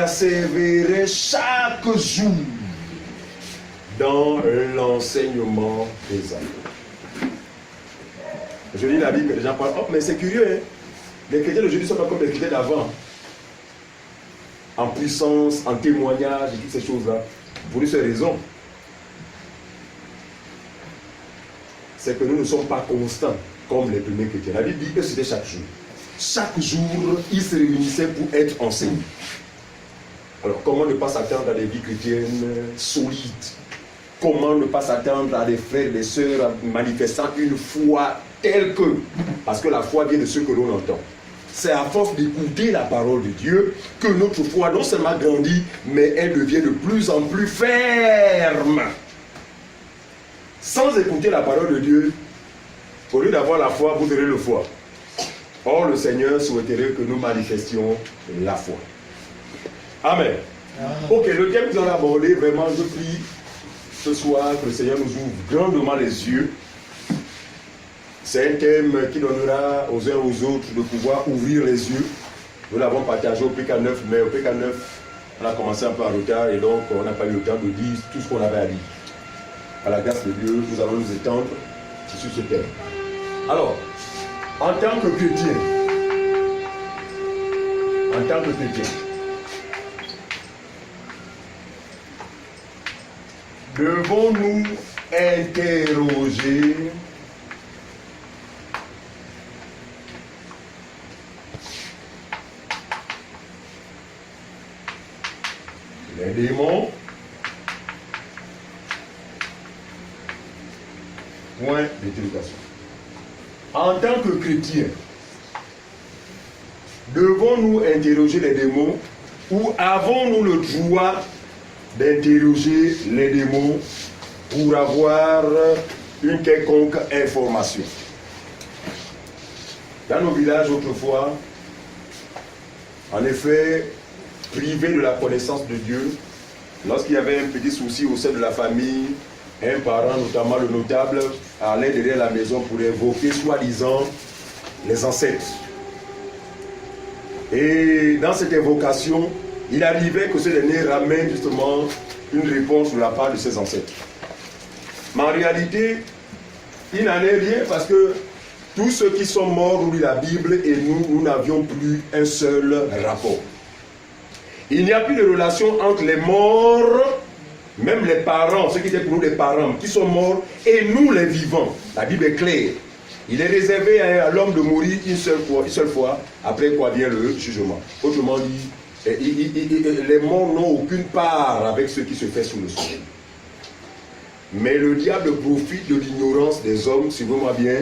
persévérer chaque jour dans l'enseignement des hommes. Je lis la Bible, les gens parlent, oh, mais c'est curieux, hein? Les chrétiens d'aujourd'hui ne sont pas comme les chrétiens d'avant. En puissance, en témoignage et toutes ces choses-là. Pour une seule raison. C'est que nous ne sommes pas constants comme les premiers chrétiens. La Bible dit que c'était chaque jour. Chaque jour, ils se réunissaient pour être enseignés. Alors, comment ne pas s'attendre à des vies chrétiennes solides? Comment ne pas s'attendre à des frères et des sœurs manifestant une foi telle que? Parce que la foi vient de ce que l'on entend. C'est à force d'écouter la parole de Dieu que notre foi non seulement grandit, mais elle devient de plus en plus ferme. Sans écouter la parole de Dieu, au lieu d'avoir la foi, vous aurez le foi. Or, le Seigneur souhaiterait que nous manifestions la foi. Amen. Ok, le thème que nous allons aborder, vraiment, je prie ce soir que le Seigneur nous ouvre grandement les yeux. C'est un thème qui donnera aux uns aux autres de pouvoir ouvrir les yeux. Nous l'avons partagé au PK9, mais au PK9, on a commencé un peu en retard et donc on n'a pas eu le temps de dire tout ce qu'on avait à dire. À la grâce de Dieu, nous allons nous étendre sur ce thème. Alors, en tant que chrétien, devons-nous interroger les démons? Point d'interrogation. En tant que chrétien, devons-nous interroger les démons ou avons-nous le droit d'interroger les démons pour avoir une quelconque information? Dans nos villages autrefois, en effet, privés de la connaissance de Dieu, lorsqu'il y avait un petit souci au sein de la famille, un parent, notamment le notable, allait derrière la maison pour invoquer soi-disant les ancêtres. Et dans cette invocation, il arrivait que ce dernier ramène justement une réponse de la part de ses ancêtres. Mais en réalité, il n'en est rien parce que tous ceux qui sont morts, nous lit la Bible et nous n'avions plus un seul rapport. Il n'y a plus de relation entre les morts, même les parents, ceux qui étaient pour nous les parents, qui sont morts, et nous les vivants. La Bible est claire. Il est réservé à l'homme de mourir une seule fois, après quoi vient le jugement. Autrement dit, les morts n'ont aucune part avec ce qui se fait sous le soleil. Mais le diable profite de l'ignorance des hommes, suivez-moi bien,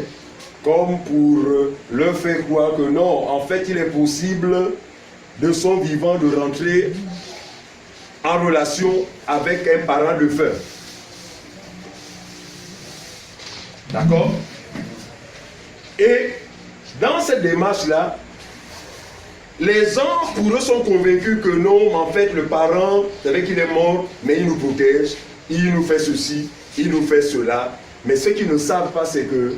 comme pour leur faire croire que non, en fait il est possible de son vivant de rentrer en relation avec un parent de feu. D'accord? Et dans cette démarche-là, les gens pour eux sont convaincus que non, en fait le parent, c'est vrai qu'il est mort, mais il nous protège, il nous fait ceci, il nous fait cela. Mais ce qu'ils ne savent pas, c'est que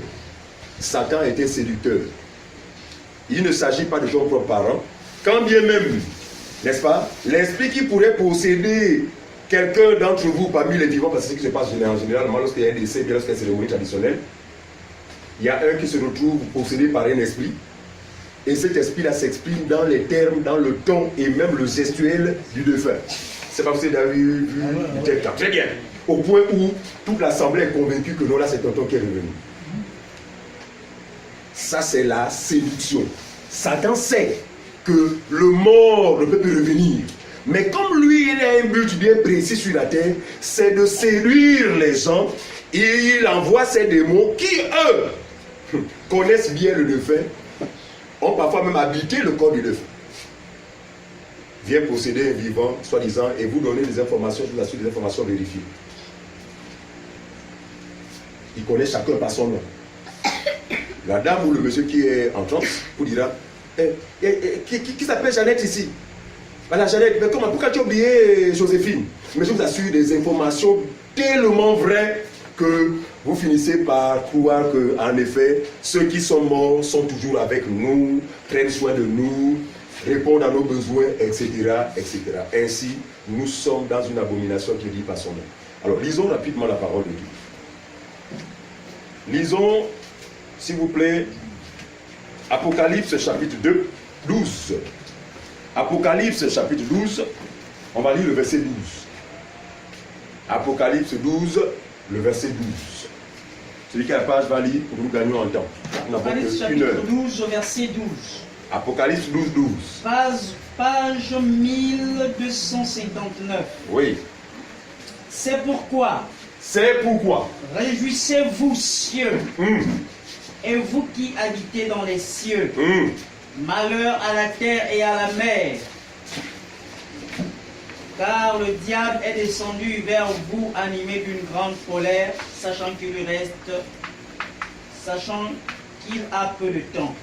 Satan était séducteur. Il ne s'agit pas de son propre parent, quand bien même, n'est-ce pas, l'esprit qui pourrait posséder quelqu'un d'entre vous parmi les vivants, parce que c'est ce qui se passe en général, lorsqu'il y a un décès, bien lorsqu'il y a une cérémonie traditionnelle, il y a un qui se retrouve possédé par un esprit, et cet esprit-là s'exprime dans les termes, dans le ton et même le gestuel du défunt. C'est pas que vous avez vu du tel cas. Très bien. Au point où toute l'assemblée est convaincue que non, là c'est tonton qui est revenu. Ça c'est la séduction. Satan sait que le mort ne peut plus revenir. Mais comme lui, il a un but bien précis sur la terre, c'est de séduire les gens. Et il envoie ces démons qui, eux, connaissent bien le défunt, ont parfois même habité le corps du défunt. Vient posséder un vivant, soi-disant, et vous donner des informations, je vous assure, des informations vérifiées. Il connaît chacun par son nom. La dame ou le monsieur qui est en transe vous dira, qui s'appelle Jeannette ici? Voilà, Jeannette, mais comment, pourquoi tu as oublié Joséphine? Mais je vous assure des informations tellement vraies que vous finissez par croire que, en effet, ceux qui sont morts sont toujours avec nous, prennent soin de nous, répondre à nos besoins, etc., etc. Ainsi, nous sommes dans une abomination qui dit par son nom. Alors, lisons rapidement la parole de Dieu. Lisons, s'il vous plaît, Apocalypse chapitre 12. Apocalypse chapitre 12, on va lire le verset 12. Apocalypse 12, le verset 12. Celui qui a la page va lire pour que nous gagnions en temps. Apocalypse chapitre 12, verset 12. Apocalypse 12, 12. Page 1259. Oui. C'est pourquoi. C'est pourquoi. Réjouissez-vous, cieux, et vous qui habitez dans les cieux. Malheur à la terre et à la mer. Car le diable est descendu vers vous animé d'une grande colère, sachant qu'il a peu de temps.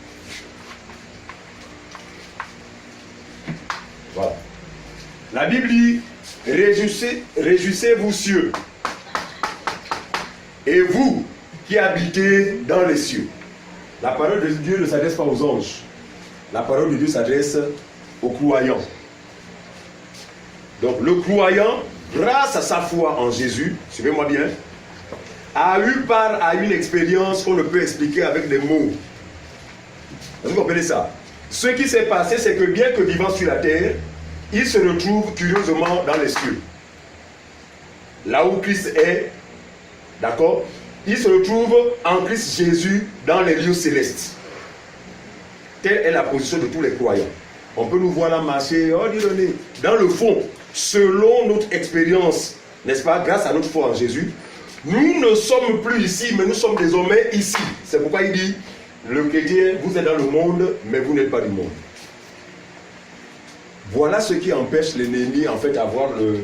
Voilà. La Bible dit, réjouissez-vous cieux, et vous qui habitez dans les cieux. La parole de Dieu ne s'adresse pas aux anges. La parole de Dieu s'adresse aux croyants. Donc le croyant, grâce à sa foi en Jésus, suivez-moi bien, a eu part à une expérience qu'on ne peut expliquer avec des mots. Vous comprenez ça? Ce qui s'est passé, c'est que bien que vivant sur la terre, il se retrouve curieusement dans les cieux. Là où Christ est, d'accord? Il se retrouve en Christ Jésus dans les lieux célestes. Telle est la position de tous les croyants. On peut nous voir là marcher, oh dis-le, dans le fond, selon notre expérience, n'est-ce pas, grâce à notre foi en Jésus, nous ne sommes plus ici, mais nous sommes désormais ici. C'est pourquoi il dit, le chrétien, vous êtes dans le monde, mais vous n'êtes pas du monde. Voilà ce qui empêche l'ennemi, en fait, d'avoir le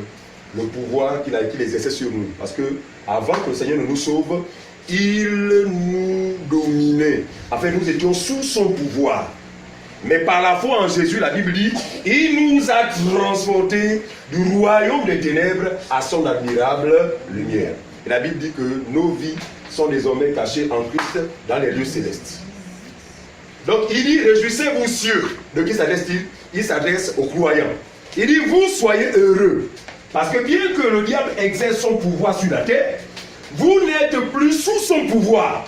pouvoir qu'il exerçait sur nous. Parce que, avant que le Seigneur ne nous sauve, il nous dominait. Enfin, nous étions sous son pouvoir. Mais par la foi en Jésus, la Bible dit, il nous a transportés du royaume des ténèbres à son admirable lumière. Et la Bible dit que nos vies sont désormais cachées en Christ dans les lieux célestes. Donc il dit, réjouissez-vous cieux. De qui s'adresse-t-il? Il s'adresse aux croyants. Il dit, vous soyez heureux. Parce que bien que le diable exerce son pouvoir sur la terre, vous n'êtes plus sous son pouvoir.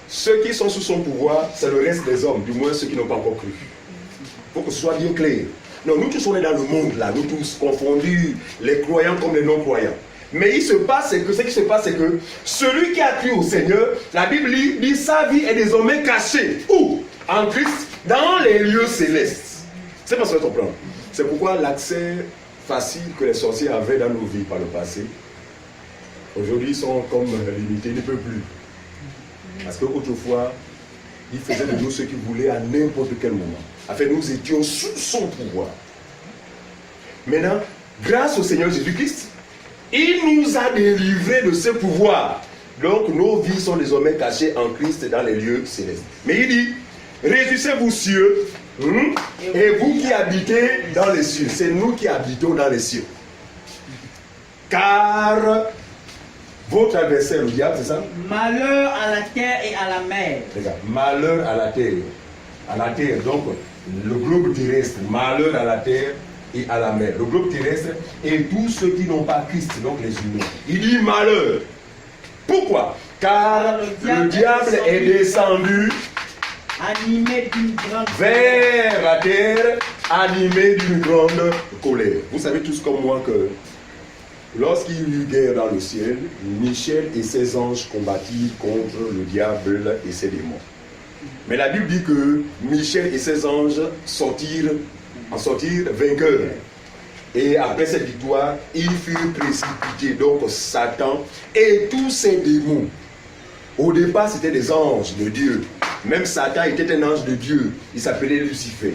Ceux qui sont sous son pouvoir, c'est le reste des hommes, du moins ceux qui n'ont pas encore cru. Il faut que ce soit bien clair. Non, nous tous on est dans le monde là, nous tous confondus, les croyants comme les non-croyants. Mais ce qui se passe, c'est que celui qui a cru au Seigneur, la Bible dit sa vie est désormais cachée. Où? En Christ, dans les lieux célestes. C'est pas ce que je comprends. C'est pourquoi l'accès facile que les sorciers avaient dans nos vies par le passé, aujourd'hui sont comme limités, ils ne peuvent plus. Parce qu'autrefois, il faisait de nous ce qu'il voulait à n'importe quel moment. Enfin, nous étions sous son pouvoir. Maintenant, grâce au Seigneur Jésus-Christ, il nous a délivrés de ce pouvoir. Donc, nos vies sont désormais cachées en Christ dans les lieux célestes. Mais il dit, réjouissez-vous cieux, et vous qui habitez dans les cieux. C'est nous qui habitons dans les cieux. Car votre adversaire, le diable, c'est ça? Malheur à la terre et à la mer. Regarde, malheur à la terre. À la terre, donc, le globe terrestre. Malheur à la terre et à la mer. Le globe terrestre et tous ceux qui n'ont pas Christ, donc les humains. Il dit malheur. Pourquoi? Car le diable est descendu animé d'une grande vers la terre, animé d'une grande colère. Vous savez tous comme moi que lorsqu'il y eut guerre dans le ciel, Michel et ses anges combattirent contre le diable et ses démons. Mais la Bible dit que Michel et ses anges en sortirent vainqueurs. Et après cette victoire, ils furent précipités, donc Satan et tous ses démons. Au départ, c'était des anges de Dieu. Même Satan était un ange de Dieu. Il s'appelait Lucifer.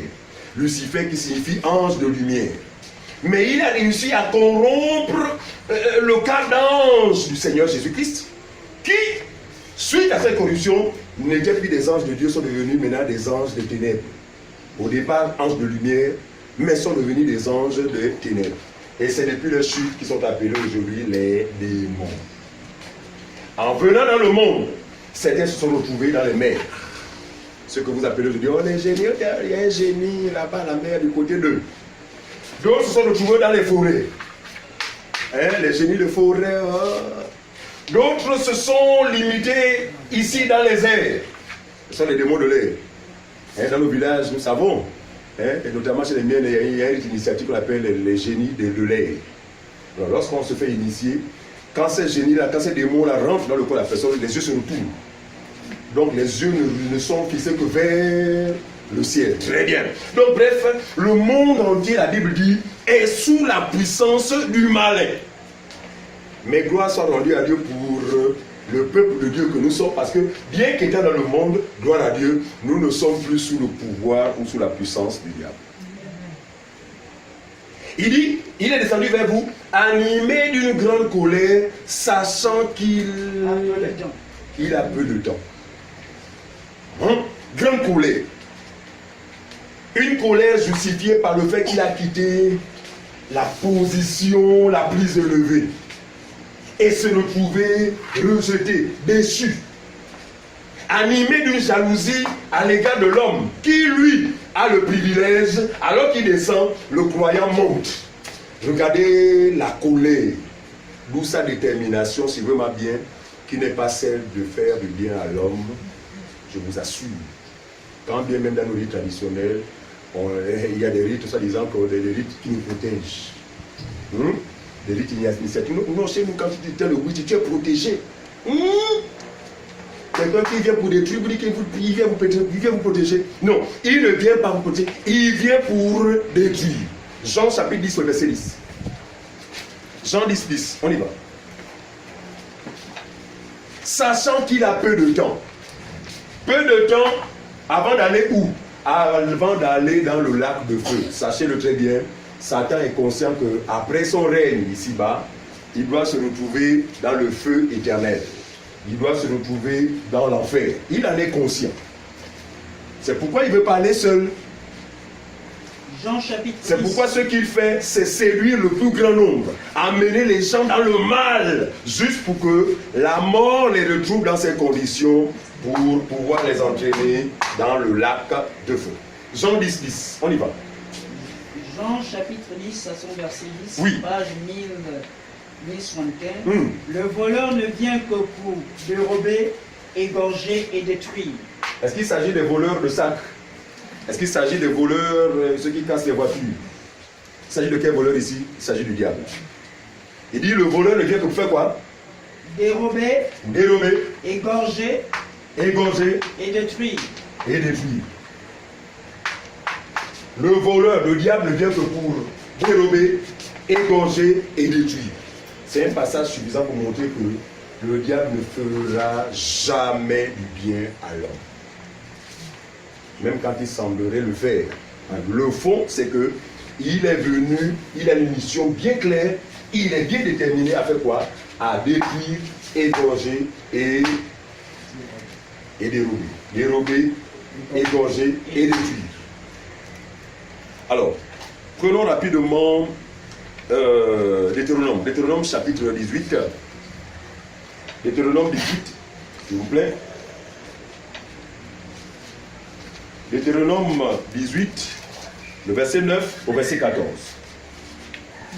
Lucifer qui signifie ange de lumière. Mais il a réussi à corrompre le cas d'ange du Seigneur Jésus-Christ, qui, suite à cette corruption, n'étaient plus des anges de Dieu, sont devenus maintenant des anges de ténèbres. Au départ, anges de lumière, mais sont devenus des anges de ténèbres. Et c'est depuis leur chute qu'ils sont appelés aujourd'hui les démons. En venant dans le monde, certains se sont retrouvés dans les mers. Ce que vous appelez aujourd'hui, oh les génies, il y a un génie là-bas à la mer du côté d'eux. D'autres se sont retrouvés dans les forêts. Hein, les génies de forêt. D'autres se sont limités ici dans les airs. Ce sont les démons de l'air. Hein, dans nos villages, nous savons, hein, et notamment chez les miens, il y a une initiative qu'on appelle les génies de l'air. Lorsqu'on se fait initier, quand ces génies-là, quand ces démons-là rentrent dans le corps de la personne, les yeux se retournent. Donc les yeux ne sont fixés que vers le ciel. Très bien. Donc bref, le monde entier, la Bible dit, est sous la puissance du malin. Mais gloire soit rendue à Dieu pour le peuple de Dieu que nous sommes, parce que bien qu'étant dans le monde, gloire à Dieu, nous ne sommes plus sous le pouvoir ou sous la puissance du diable. Il dit, il est descendu vers vous, animé d'une grande colère, sachant qu'il a peu de temps. Hein? Grande colère. Une colère justifiée par le fait qu'il a quitté la position la plus élevée et se retrouvait rejeté, déçu, animé d'une jalousie à l'égard de l'homme qui, lui, a le privilège, alors qu'il descend, le croyant monte. Regardez la colère, d'où sa détermination, si vraiment bien, qui n'est pas celle de faire du bien à l'homme, je vous assure. Quand bien même dans nos rites traditionnels, il y a des rites, soi-disant, des rites qui nous protègent. Des rites initiatiques. Non, chez nous, quand tu dis le witch, tu es protégé. Quelqu'un qui vient pour détruire, vous dit qu'il vient vous protéger. Non, il ne vient pas vous protéger, il vient pour détruire. Jean chapitre 10, verset 10. Jean 10, 10, on y va. Sachant qu'il a peu de temps. Peu de temps avant d'aller où? Avant d'aller dans le lac de feu. Sachez-le très bien, Satan est conscient qu'après son règne ici-bas, il doit se retrouver dans le feu éternel. Il doit se retrouver dans l'enfer. Il en est conscient. C'est pourquoi il ne veut pas aller seul. Jean chapitre 10. C'est pourquoi ce qu'il fait, c'est séduire le plus grand nombre, amener les gens dans le mal, juste pour que la mort les retrouve dans ces conditions, pour pouvoir les entraîner dans le lac de feu. Jean 10, 10, on y va. Jean chapitre 10 à son verset 10, oui. Page 1075. Le voleur ne vient que pour dérober, égorger et détruire. Est-ce qu'il s'agit des voleurs de sacs? Est-ce qu'il s'agit des voleurs, ceux qui cassent les voitures? Il s'agit de quel voleur ici? Il s'agit du diable. Il dit le voleur ne vient que pour faire quoi? Dérober, égorger et détruire. Le voleur, le diable ne vient que pour dérober, égorger et détruire. C'est un passage suffisant pour montrer que le diable ne fera jamais du bien à l'homme. Même quand il semblerait le faire. Le fond, c'est que il est venu, il a une mission bien claire, il est bien déterminé à faire quoi? À détruire, égorger et dérober. Dérober, égorger et détruire. Alors, prenons rapidement Deutéronome. Deutéronome chapitre 18. Deutéronome 18, s'il vous plaît. Deutéronome 18, le verset 9 au verset 14.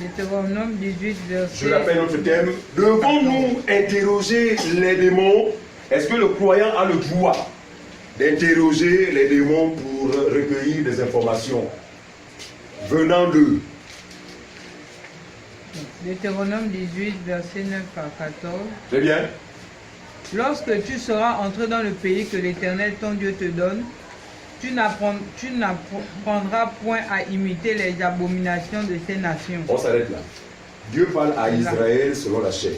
Deutéronome 18, verset... Je rappelle notre thème. Devons-nous interroger les démons? Est-ce que le croyant a le droit d'interroger les démons pour recueillir des informations venant d'eux? Deutéronome 18, verset 9 à 14. Très bien. Lorsque tu seras entré dans le pays que l'Éternel ton Dieu te donne, tu n'apprendras point à imiter les abominations de ces nations. On s'arrête là. Dieu parle à Israël selon la chair.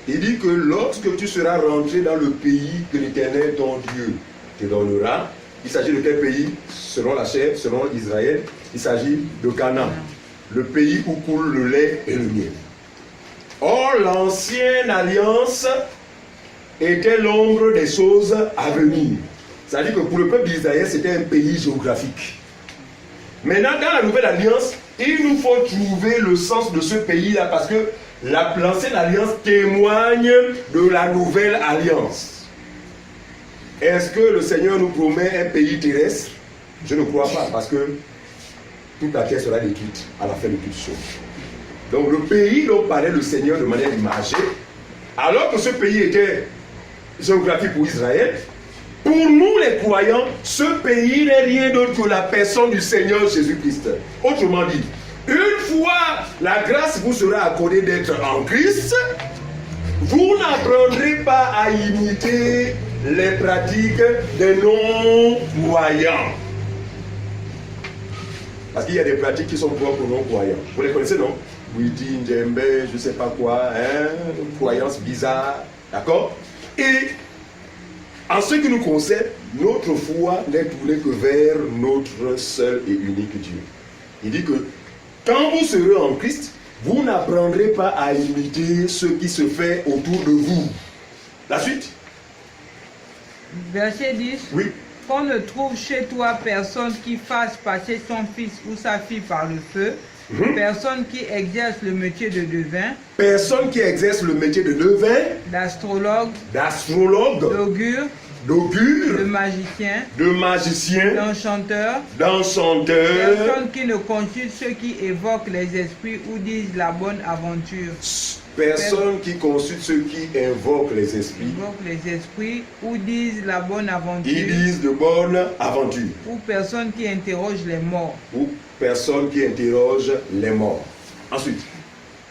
Il dit que lorsque tu seras rentré dans le pays que l'Éternel ton Dieu te donnera, il s'agit de quel pays? Selon la chair, selon Israël, il s'agit de Canaan, le pays où coule le lait et le miel. Or, l'ancienne alliance était l'ombre des choses à venir. C'est-à-dire que pour le peuple d'Israël, c'était un pays géographique. Maintenant, dans la nouvelle alliance, il nous faut trouver le sens de ce pays-là, parce que l'ancienne alliance témoigne de la nouvelle alliance. Est-ce que le Seigneur nous promet un pays terrestre? Je ne crois pas, parce que toute la terre sera détruite à la fin de toutes choses. Donc le pays dont parlait le Seigneur de manière imagée, alors que ce pays était géographique pour Israël, pour nous les croyants, ce pays n'est rien d'autre que la personne du Seigneur Jésus-Christ. Autrement dit, une fois la grâce vous sera accordée d'être en Christ, vous n'apprendrez pas à imiter les pratiques des non-croyants. Parce qu'il y a des pratiques qui sont propres aux non-croyants. Vous les connaissez, non? Widi, Ndjembe, je ne sais pas quoi, hein? Croyances bizarres, d'accord? Et en ce qui nous concerne, notre foi n'est tournée que vers notre seul et unique Dieu. Il dit que quand vous serez en Christ, vous n'apprendrez pas à imiter ce qui se fait autour de vous. La suite? Verset 10. Oui. Qu'on ne trouve chez toi personne qui fasse passer son fils ou sa fille par le feu, personne qui exerce le métier de devin, personne qui exerce le métier de devin, d'astrologue, d'augure, de magicien, d'enchanteur, personne qui ne consulte ceux qui évoquent les esprits ou disent la bonne aventure. Personne qui consulte ceux qui invoquent les esprits. Ou disent la bonne aventure. Ils disent de bonne aventure. Ou personne qui interroge les morts. Ou personne qui interroge les morts. Ensuite,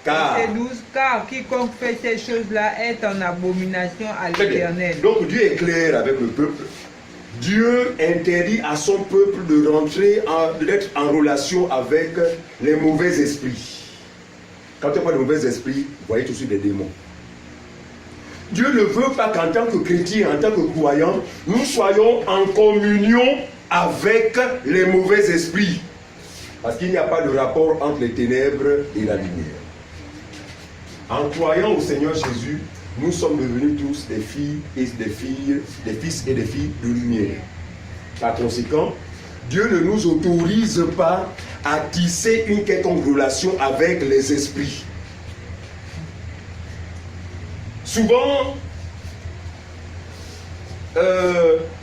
car quiconque fait ces choses-là est en abomination à l'Éternel. Donc Dieu est clair avec le peuple. Dieu interdit à son peuple de rentrer, d'être en relation avec les mauvais esprits. Quand il n'y a pas de mauvais esprits, vous voyez tout de suite des démons. Dieu ne veut pas qu'en tant que chrétien, en tant que croyant, nous soyons en communion avec les mauvais esprits. Parce qu'il n'y a pas de rapport entre les ténèbres et la lumière. En croyant au Seigneur Jésus, nous sommes devenus tous des filles et des fils et des filles de lumière. Par conséquent, Dieu ne nous autorise pas à tisser une quelconque relation avec les esprits. Souvent,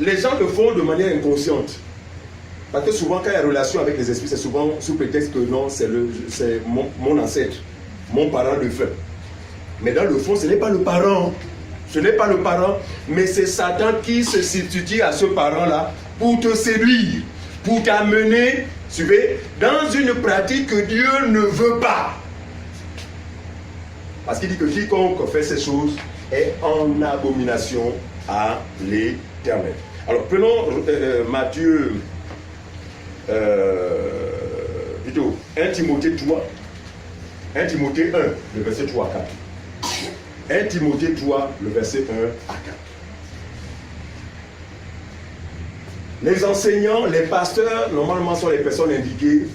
les gens le font de manière inconsciente. Parce que souvent, quand il y a relation avec les esprits, c'est souvent sous prétexte que non, c'est mon ancêtre, mon parent de feu. Mais dans le fond, ce n'est pas le parent. Ce n'est pas le parent, mais c'est Satan qui se substitue à ce parent-là pour te séduire, pour t'amener, suivez, dans une pratique que Dieu ne veut pas. Parce qu'il dit que quiconque fait ces choses est en abomination à l'Éternel. Alors prenons Matthieu, plutôt 1 Timothée 3, 1 Timothée 1, le verset 3 à 4. 1 Timothée 3, le verset 1 à 4. Les enseignants, les pasteurs, normalement sont les personnes indiquées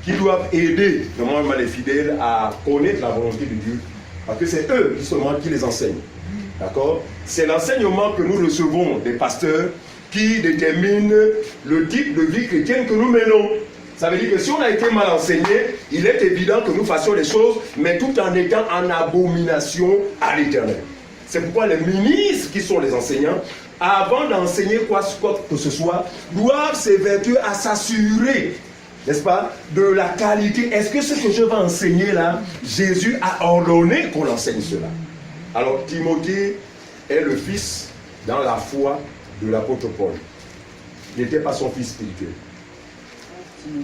qui doivent aider normalement les fidèles à connaître la volonté de Dieu. Parce que c'est eux justement qui les enseignent. D'accord? C'est l'enseignement que nous recevons des pasteurs qui détermine le type de vie chrétienne que nous menons. Ça veut dire que si on a été mal enseigné, il est évident que nous fassions les choses, mais tout en étant en abomination à l'Éternel. C'est pourquoi les ministres qui sont les enseignants, avant d'enseigner quoi que ce soit, doivent s'évertuer à s'assurer, n'est-ce pas, de la qualité. Est-ce que ce que je vais enseigner là, Jésus a ordonné qu'on enseigne cela? Alors Timothée est le fils dans la foi de l'apôtre Paul. Il n'était pas son fils spirituel. Vous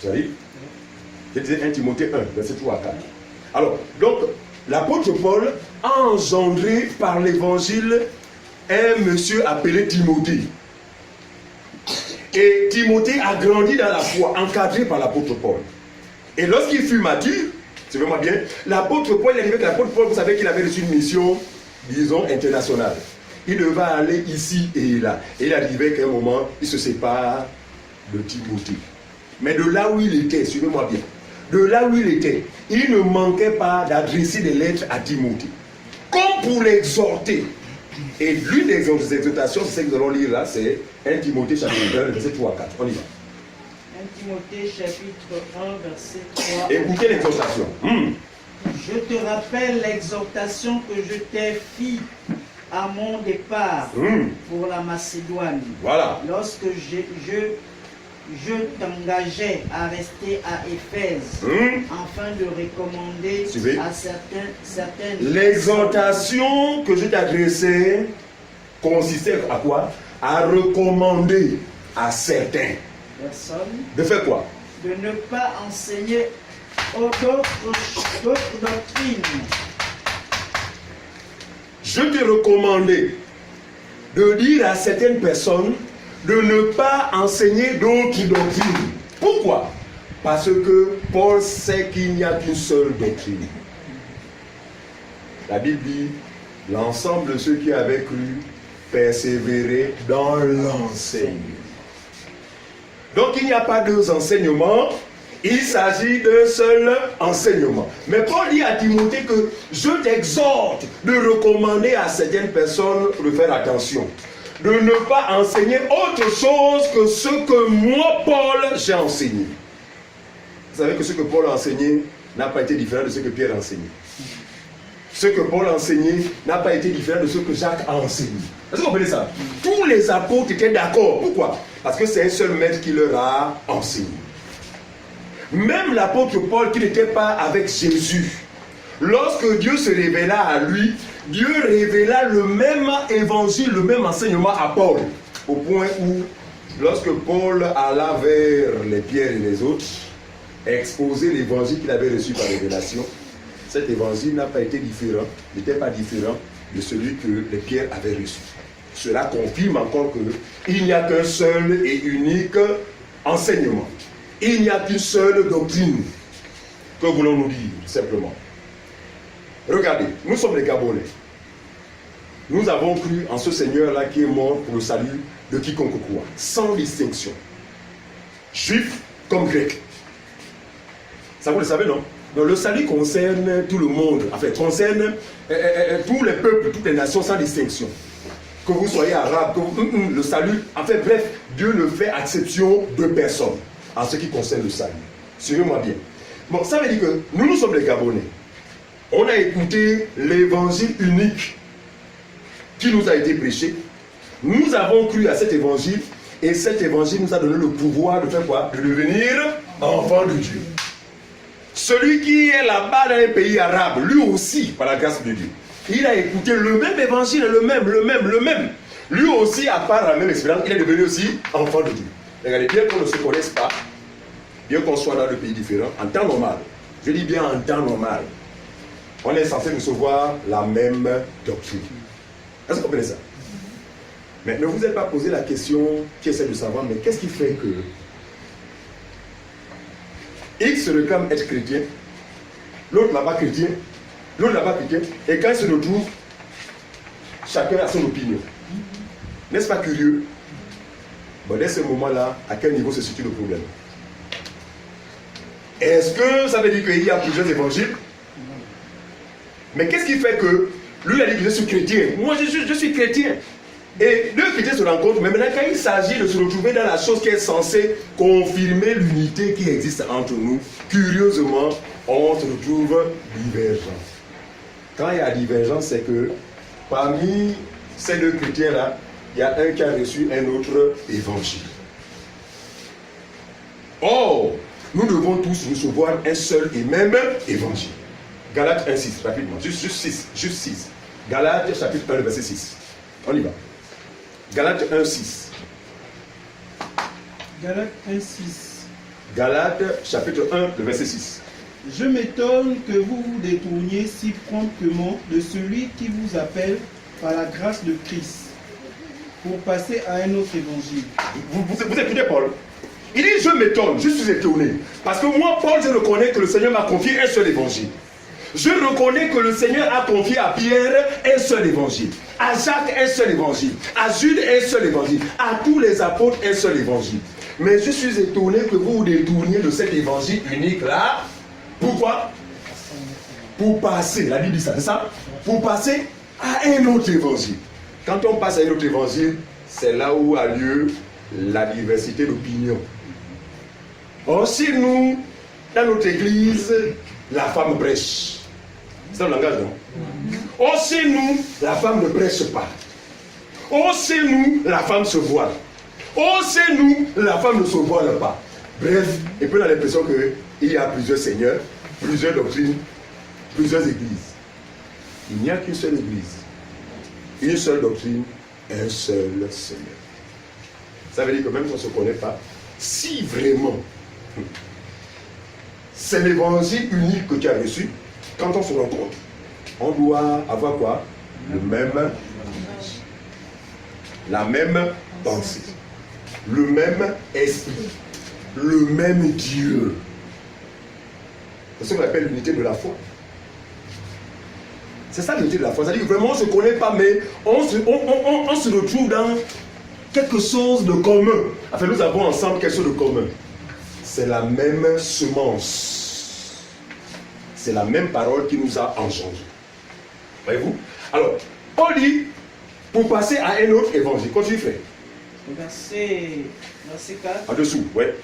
savez? Je disais 1 Timothée 1, verset 3 à 4. Alors, donc, l'apôtre Paul a engendré par l'évangile un monsieur appelé Timothée. Et Timothée a grandi dans la foi, encadré par l'apôtre Paul. Et lorsqu'il fut mature, suivez-moi bien, l'apôtre Paul, il arrivait que l'apôtre Paul, vous savez qu'il avait reçu une mission, disons, internationale. Il devait aller ici et là. Et il arrivait qu'à un moment, il se sépare de Timothée. Mais de là où il était, suivez-moi bien, de là où il était, il ne manquait pas d'adresser des lettres à Timothée, comme pour l'exhorter. Et l'une des exhortations, c'est ce que nous allons lire là, c'est 1 Timothée chapitre 1, verset 3 à 4. On y va. 1 Timothée chapitre 1, verset 3. Écoutez l'exhortation. Je te rappelle l'exhortation que je t'ai à mon départ pour la Macédoine, Voilà. lorsque je t'engageais à rester à Éphèse, afin de recommander Suivez. à certaines L'exhortation que je t'adressais consistait à quoi? À recommander à certains. personnes De faire quoi? de ne pas enseigner d'autres doctrines. Je t'ai recommandé de dire à certaines personnes de ne pas enseigner d'autres doctrines. Pourquoi? Parce que Paul sait qu'il n'y a qu'une seule doctrine. La Bible dit, l'ensemble de ceux qui avaient cru persévéraient dans l'enseignement. Donc il n'y a pas deux enseignements, il s'agit d'un seul enseignement. Mais Paul dit à Timothée que je t'exhorte de recommander à certaines personnes de faire attention, de ne pas enseigner autre chose que ce que moi, Paul, j'ai enseigné. Vous savez que ce que Paul a enseigné n'a pas été différent de ce que Pierre a enseigné. Ce que Paul a enseigné n'a pas été différent de ce que Jacques a enseigné. Est-ce que vous comprenez ça? Tous les apôtres étaient d'accord. Pourquoi? Parce que c'est un seul maître qui leur a enseigné. Même l'apôtre Paul qui n'était pas avec Jésus, lorsque Dieu se révéla à lui, Dieu révéla le même évangile, le même enseignement à Paul. Au point où, lorsque Paul alla vers les pierres et les autres, exposer l'évangile qu'il avait reçu par révélation, cet évangile n'a pas été différent, n'était pas différent de celui que les pierres avaient reçu. Cela confirme encore qu'il n'y a qu'un seul et unique enseignement. Il n'y a qu'une seule doctrine. Que voulons-nous dire, simplement? Regardez, nous sommes les Gabonais. Nous avons cru en ce Seigneur-là qui est mort pour le salut de quiconque croit, sans distinction. Juif comme grec. Ça vous le savez, non? Donc le salut concerne tout le monde, enfin concerne tous les peuples, toutes les nations sans distinction. Que vous soyez arabe, que vous, le salut, enfin bref, Dieu ne fait exception de personne en ce qui concerne le salut. Suivez-moi bien. Bon, ça veut dire que nous sommes les Gabonais. On a écouté l'évangile unique qui nous a été prêché. Nous avons cru à cet évangile et cet évangile nous a donné le pouvoir de faire quoi? De devenir enfant de Dieu. Celui qui est là-bas dans les pays arabes, lui aussi, par la grâce de Dieu, il a écouté le même évangile, le même. Lui aussi, à part la même expérience, il est devenu aussi enfant de Dieu. Regardez, bien qu'on ne se connaisse pas, bien qu'on soit dans deux pays différents, en temps normal, je dis bien en temps normal, on est censé recevoir la même doctrine. Est-ce que vous comprenez ça? Mais ne vous êtes pas posé la question qui essaie de savoir, mais qu'est-ce qui fait que X se réclame être chrétien, l'autre là-bas chrétien, l'autre là-bas chrétien, et quand ils se retrouvent, chacun a son opinion. N'est-ce pas curieux? Bon, dès ce moment-là, à quel niveau se situe le problème? Est-ce que ça veut dire qu'il y a plusieurs évangiles? Mais qu'est-ce qui fait que lui a dit que je suis chrétien? Moi, je suis chrétien. Et deux chrétiens se rencontrent, mais maintenant, quand il s'agit de se retrouver dans la chose qui est censée confirmer l'unité qui existe entre nous, curieusement, on se retrouve divergent. Quand il y a divergence, c'est que parmi ces deux chrétiens-là, il y a un qui a reçu un autre évangile. Or, nous devons tous recevoir un seul et même évangile. Galates 1,6, rapidement, juste 6. Galates chapitre 1, verset 6. On y va. Galates 1,6. Galates 1,6. Galates chapitre 1, le verset 6. Je m'étonne que vous vous détourniez si promptement de celui qui vous appelle par la grâce de Christ pour passer à un autre évangile. Vous écoutez Paul? Il dit je m'étonne, je suis étonné. Parce que moi, Paul, je reconnais que le Seigneur m'a confié un seul évangile. Je reconnais que le Seigneur a confié à Pierre un seul évangile, à Jacques un seul évangile, à Jude un seul évangile, à tous les apôtres un seul évangile. Mais je suis étonné que vous vous détourniez de cet évangile unique-là. Pourquoi? Pour passer, la Bible dit ça, c'est ça? Pour passer à un autre évangile. Quand on passe à un autre évangile, c'est là où a lieu la diversité d'opinions. Or, si nous, dans notre église, la femme prêche, c'est un langage, non? Oh, chez nous, la femme ne prêche pas. Oh, chez nous, la femme se voile. Oh, chez nous, la femme ne se voile pas. Bref, et puis on a l'impression qu'il y a plusieurs seigneurs, plusieurs doctrines, plusieurs églises. Il n'y a qu'une seule église, une seule doctrine, un seul Seigneur. Ça veut dire que même si on ne se connaît pas, si vraiment c'est l'évangile unique que tu as reçu, quand on se rencontre, on doit avoir quoi? Le même, la même pensée, le même esprit, le même Dieu. C'est ce qu'on appelle l'unité de la foi. C'est ça l'unité de la foi. C'est-à-dire que vraiment on ne se connaît pas, mais on se retrouve dans quelque chose de commun. Enfin, nous avons ensemble quelque chose de commun. C'est la même semence. C'est la même parole qui nous a engendrés. Voyez-vous? Alors, Paul dit, pour passer à un autre évangile, continue frère. Verset 4. En dessous, ouais.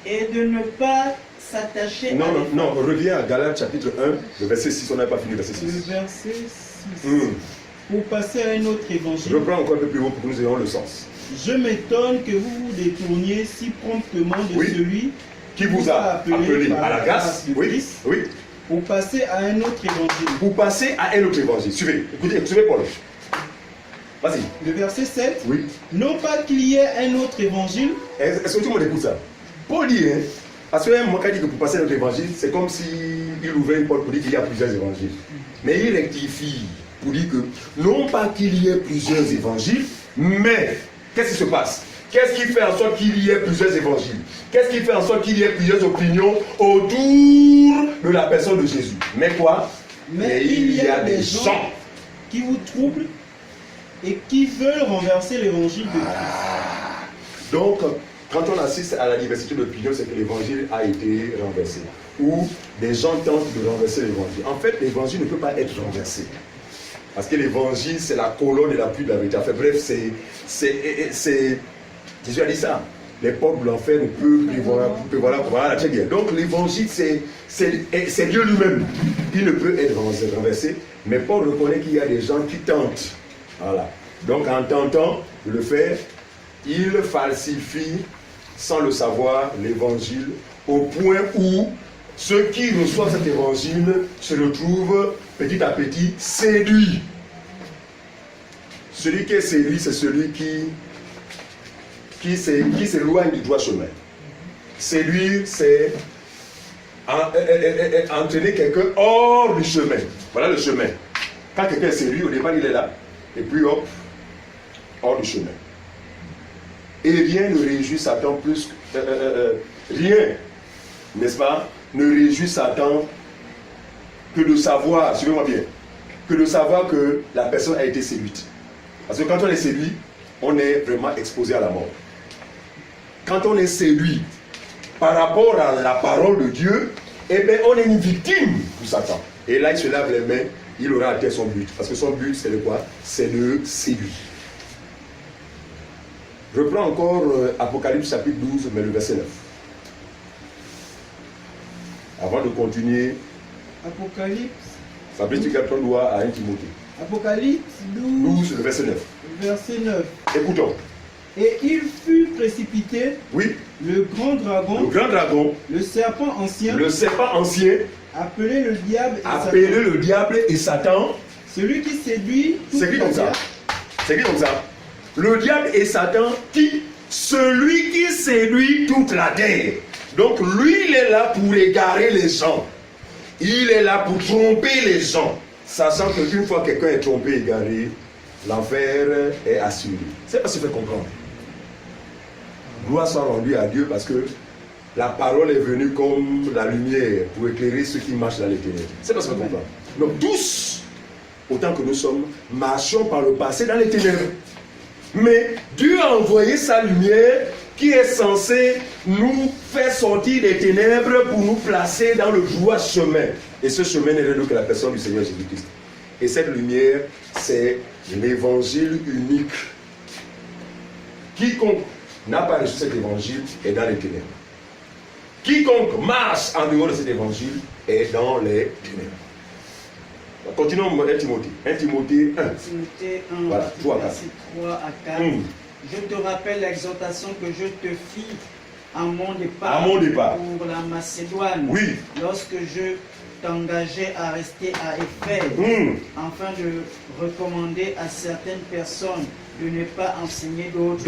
Et de ne pas s'attacher Non, à non, non, reviens à Galates chapitre 1, le verset 6, on n'a pas fini le verset 6. Le verset 6. Pour passer à un autre évangile. Je reprends encore un peu plus haut pour que nous ayons le sens. Je m'étonne que vous vous détourniez si promptement de celui qui vous a appelé à la grâce, oui, oui, pour passer à un autre évangile. Pour passer à un autre évangile. Suivez, écoutez, suivez Paul. Vas-y. Le verset 7. Oui. Non pas qu'il y ait un autre évangile. Est-ce que tout le monde écoute ça? Paul dit, hein, parce que moi quand il dit que pour passer à notre évangile, c'est comme s'il ouvrait une porte pour dire qu'il y a plusieurs évangiles. Mais il rectifie pour dire que non pas qu'il y ait plusieurs évangiles, mais qu'est-ce qui se passe? Qu'est-ce qui fait en sorte qu'il y ait plusieurs évangiles? Qu'est-ce qui fait en sorte qu'il y ait plusieurs opinions autour de la personne de Jésus? Mais quoi? Mais il y a des gens qui vous troublent et qui veulent renverser l'évangile de Christ. Donc, quand on assiste à la diversité d'opinions, c'est que l'évangile a été renversé. Ou des gens tentent de renverser l'évangile. En fait, l'évangile ne peut pas être renversé. Parce que l'évangile, c'est la colonne et la pluie de la vérité. Enfin, bref, Jésus a dit ça. Les portes de l'enfer ne peuvent voilà, très bien. Donc, l'évangile, c'est Dieu lui-même. Il ne peut être renversé. Mais Paul reconnaît qu'il y a des gens qui tentent. Voilà. Donc, en tentant de le faire, il falsifie, sans le savoir, l'évangile, au point où ceux qui reçoivent cet évangile se retrouvent petit à petit séduits. Celui qui est séduit, c'est celui qui s'éloigne du droit chemin. Séduire, c'est entraîner quelqu'un hors du chemin. Voilà le chemin. Quand quelqu'un est séduit, au départ il est là, et puis hop, hors du chemin. Et rien ne réjouit Satan plus rien, n'est-ce pas, ne réjouit Satan que de savoir, suivez-moi bien, que de savoir que la personne a été séduite. Parce que quand on est séduit, on est vraiment exposé à la mort. Quand on est séduit par rapport à la parole de Dieu, eh bien on est une victime pour Satan. Et là il se lave les mains, il aura atteint son but. Parce que son but c'est de quoi? C'est de séduire. Je reprends encore Apocalypse chapitre 12, mais le verset 9. Avant de continuer, Apocalypse. Fabrice, tu gardes ton doigt à 1 Timothée. Apocalypse 12, le verset 9. Verset 9. Écoutons. Et il fut précipité, Oui. le grand dragon, le serpent ancien, appelé le diable et Satan, celui qui séduit toute c'est écrit la comme ça. terre. C'est écrit comme ça. Le diable et Satan, celui qui séduit toute la terre. Donc lui, il est là pour égarer les gens. Il est là pour tromper les gens. Sachant qu'une fois quelqu'un est trompé, égaré, l'enfer est assuré. C'est pas ce qui fait comprendre. Gloire soit rendue à Dieu parce que la parole est venue comme la lumière pour éclairer ceux qui marchent dans les ténèbres. C'est pas ce que fait comprendre. Donc tous, autant que nous sommes, marchons par le passé dans les ténèbres. Mais Dieu a envoyé sa lumière qui est censée nous faire sortir des ténèbres pour nous placer dans le droit chemin. Et ce chemin n'est rien que la personne du Seigneur Jésus-Christ. Et cette lumière, c'est l'évangile unique. Quiconque n'a pas reçu cet évangile est dans les ténèbres. Quiconque marche en dehors de cet évangile est dans les ténèbres. Continuons 1 Timothée. 1 Timothée 1. Timothée 1, Voilà, 3 à 4. verset 3 à 4. Je te rappelle l'exhortation que je te fis à mon départ, pour la Macédoine, Oui. lorsque je t'engageais à rester à Éphèse, afin de recommander à certaines personnes de ne pas enseigner d'autres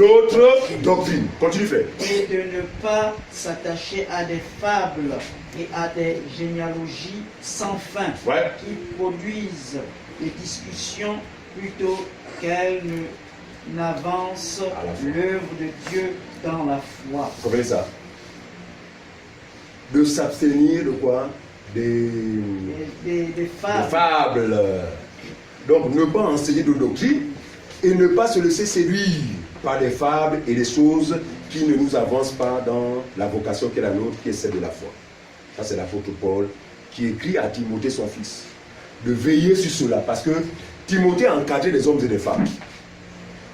doctrines. Continue, frère. et de ne pas s'attacher à des fables et à des généalogies sans fin, Ouais. qui produisent des discussions plutôt qu'elles n'avancent l'œuvre de Dieu dans la foi. Vous comprenez ça? De s'abstenir de quoi? Des fables. fables. Donc, ne pas enseigner de doctrine et ne pas se laisser séduire par des fables et des choses qui ne nous avancent pas dans la vocation qui est la nôtre, qui est celle de la foi. Ça, c'est l'apôtre Paul qui écrit à Timothée, son fils, de veiller sur cela, parce que Timothée a encadré des hommes et des femmes.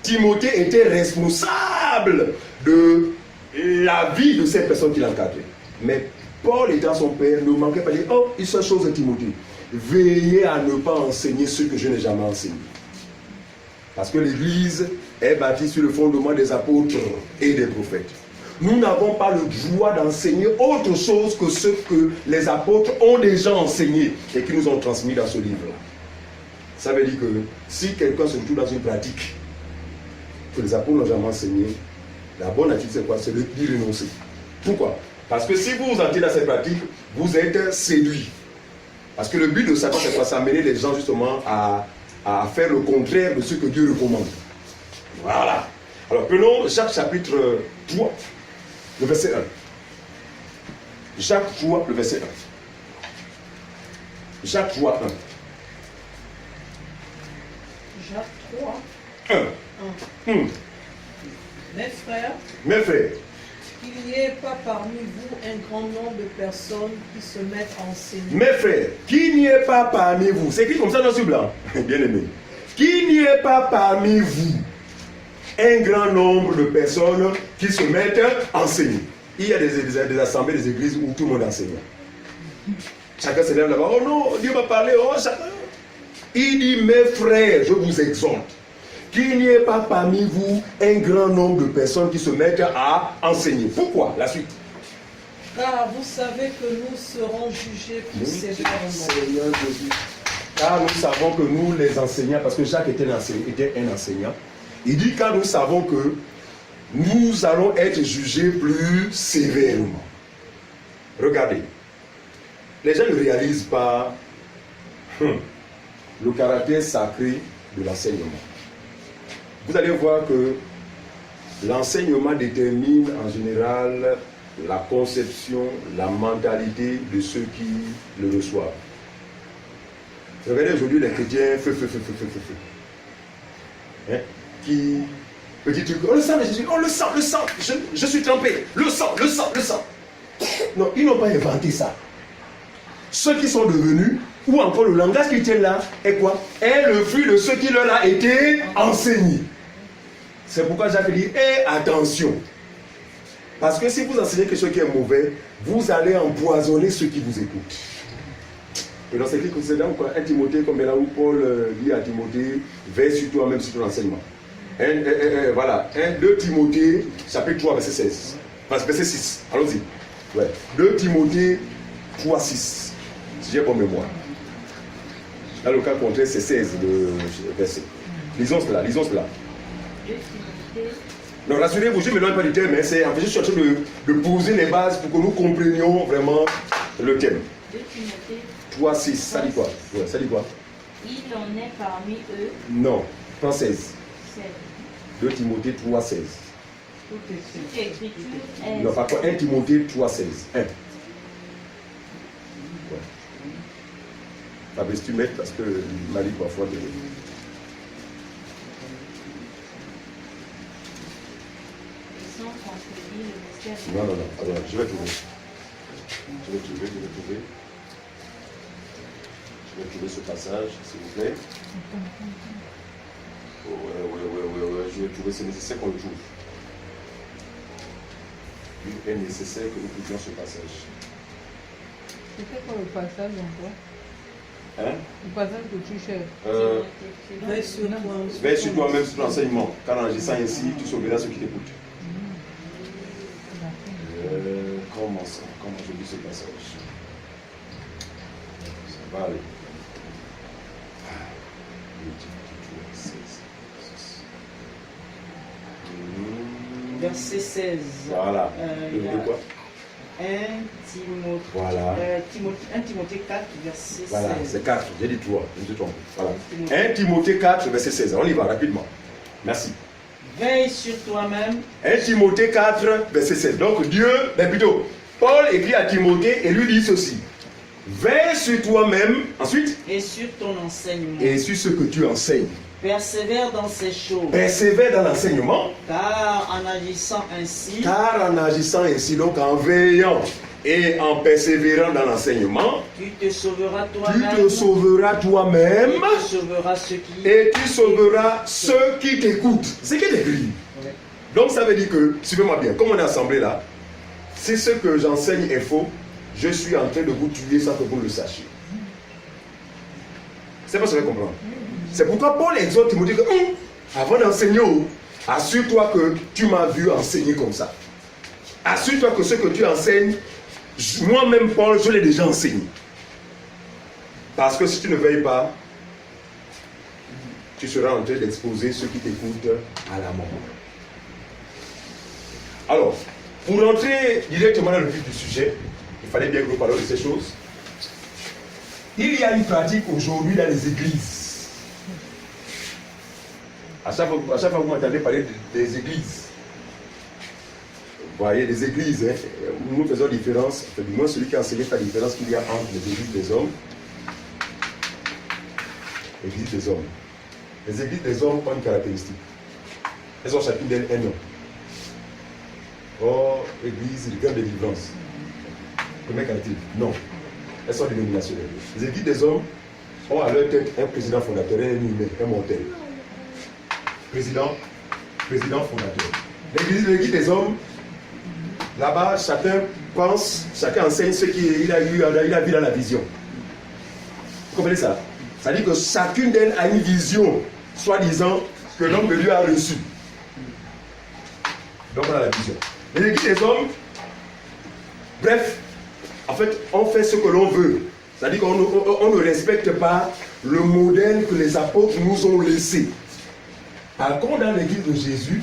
Timothée était responsable de la vie de ces personnes qu'il encadrait. Mais Paul, étant son père, ne manquait pas de dire: oh, une seule chose, Timothée, veillez à ne pas enseigner ce que je n'ai jamais enseigné. Parce que l'Église est bâtie sur le fondement des apôtres et des prophètes. Nous n'avons pas le droit d'enseigner autre chose que ce que les apôtres ont déjà enseigné et qui nous ont transmis dans ce livre-là. Ça veut dire que si quelqu'un se retrouve dans une pratique que les apôtres n'ont jamais enseigné, la bonne attitude c'est quoi? C'est de y renoncer. Pourquoi? Parce que si vous entrez dans cette pratique, vous êtes séduit. Parce que le but de Satan, c'est quoi? C'est amener les gens justement à faire le contraire de ce que Dieu recommande. Voilà. Alors prenons Jacques chapitre 3, le verset 1. Jacques 3, le verset 1. Jacques 3, 1. Jacques 3, 1. Mes frères, Mes frères, qu'il n'y ait pas parmi vous un grand nombre de personnes qui se mettent à enseigner. mes frères, qu'il n'y ait pas parmi vous, c'est écrit comme ça dans ce blanc, bien aimé, qu'il n'y ait pas parmi vous un grand nombre de personnes qui se mettent à enseigner. Il y a des assemblées, des églises où tout le monde enseigne. Chacun se lève là-bas: oh non, Dieu m'a parlé, oh chacun. Il dit: mes frères, je vous exhorte, qu'il n'y ait pas parmi vous un grand nombre de personnes qui se mettent à enseigner. Pourquoi? La suite. Car vous savez que nous serons jugés plus sévèrement. Seigneur Jésus. Car nous savons que nous, les enseignants, parce que Jacques était un enseignant, il dit: car nous savons que nous allons être jugés plus sévèrement. Regardez, les gens ne réalisent pas le caractère sacré de l'enseignement. Vous allez voir que l'enseignement détermine en général la conception, la mentalité de ceux qui le reçoivent. Regardez aujourd'hui les chrétiens, hein, qui, petit truc, oh le sang de Jésus, oh le sang, je suis trempé, le sang. Non, ils n'ont pas inventé ça. Ceux qui sont devenus, ou encore le langage qui était là, est quoi? Est le fruit de ce qui leur a été enseigné. C'est pourquoi Jacques dit: attention. Parce que si vous enseignez quelque chose qui est mauvais, vous allez empoisonner ceux qui vous écoutent. Et dans ce qui concerne 1 Timothée, comme là où Paul dit à Timothée: veille sur toi-même sur ton enseignement. Voilà, 2 Timothée, chapitre 3, verset 16. Verset 6, allons-y. Ouais. 2 Timothée 3, 6. Si j'ai bonne mémoire. Dans le cas contraire, c'est 16 le verset. Lisons cela. Non, rassurez-vous, je ne me donne pas du thème, mais c'est en fait, je suis en train de poser les bases pour que nous comprenions vraiment le thème. 2 Timothée 3, 6, ça dit quoi? Ouais, ça dit quoi? Il en est parmi eux. Non, 3, 16. 16. 2 Timothée 3, 16. Toute écriture est. Non, par contre, 1 Timothée 3, 16. 1. Ouais. Fabrice, tu mets parce que Marie parfois te... Non. Alors, je vais trouver. Je vais trouver ce passage, s'il vous plaît. Ouais. Je vais trouver, c'est nécessaire qu'on le trouve. Il est nécessaire que nous trouvions ce passage. C'était quoi le passage encore? Hein? Le passage que tu cherches. Veille sur toi-même sur l'enseignement, car en agissant ainsi, tu sauveras ceux qui t'écoutent. Comment ça? Comment je lis ce passage? Ça va aller. Verset 16. Voilà. Il y a quoi? 1 Timothée, Voilà. 1 Timothée 4, verset 16. Voilà, c'est 4. J'ai dit 3. Je me suis trompé. Voilà. 1 Timothée 4, verset 16. On y va rapidement. Merci. Veille sur toi-même 1 Timothée 4, verset 16. Donc Dieu, mais plutôt, Paul écrit à Timothée et lui dit ceci. Veille sur toi-même, ensuite, et sur ton enseignement. et sur ce que tu enseignes. Persévère dans ces choses. Persévère dans l'enseignement, Car en agissant ainsi, donc en veillant et en persévérant dans l'enseignement, tu te sauveras tu toi-même. te sauveras toi-même Et tu sauveras ceux qui. et tu sauveras ceux qui t'écoutent. C'est qui t'écrit. Donc ça veut dire que, suivez-moi bien, comme on est assemblé là, si ce que j'enseigne est faux, je suis en train de vous tuer sans que vous le sachiez. C'est pas ce que vous comprendre. C'est pourquoi Paul exhorte Timothée que, avant d'enseigner, assure-toi que tu m'as vu enseigner comme ça. Assure-toi que ce que tu enseignes, moi-même Paul, je l'ai déjà enseigné. Parce que si tu ne veilles pas, tu seras en train d'exposer ceux qui t'écoutent à la mort. Alors, pour rentrer directement dans le vif du sujet, il fallait bien que nous parlions de ces choses. Il y a une pratique aujourd'hui dans les églises. À chaque fois que vous m'entendez parler des églises, vous voyez, les églises, hein, nous faisons différence, du moins celui qui a enseigné la différence qu'il y a entre les églises des hommes et les églises des hommes. Les églises des hommes ont une caractéristique. Elles ont chacune d'elles un nom. Oh, église, le cœur de délivrance. Première caractéristique, non. Elles sont dénominationnelles. Les églises des hommes ont à leur tête un président fondateur, un humain, un mortel. Président fondateur. L'église des hommes, là-bas, chacun pense, chacun enseigne ce qu'il a vu dans la vision. Vous comprenez ça? Ça veut dire que chacune d'elles a une vision, soi-disant, que l'homme de Dieu a reçue. Donc on a la vision. L'église des hommes, bref, en fait, on fait ce que l'on veut. C'est-à-dire qu'on ne respecte pas le modèle que les apôtres nous ont laissé. Par contre, dans l'église de Jésus,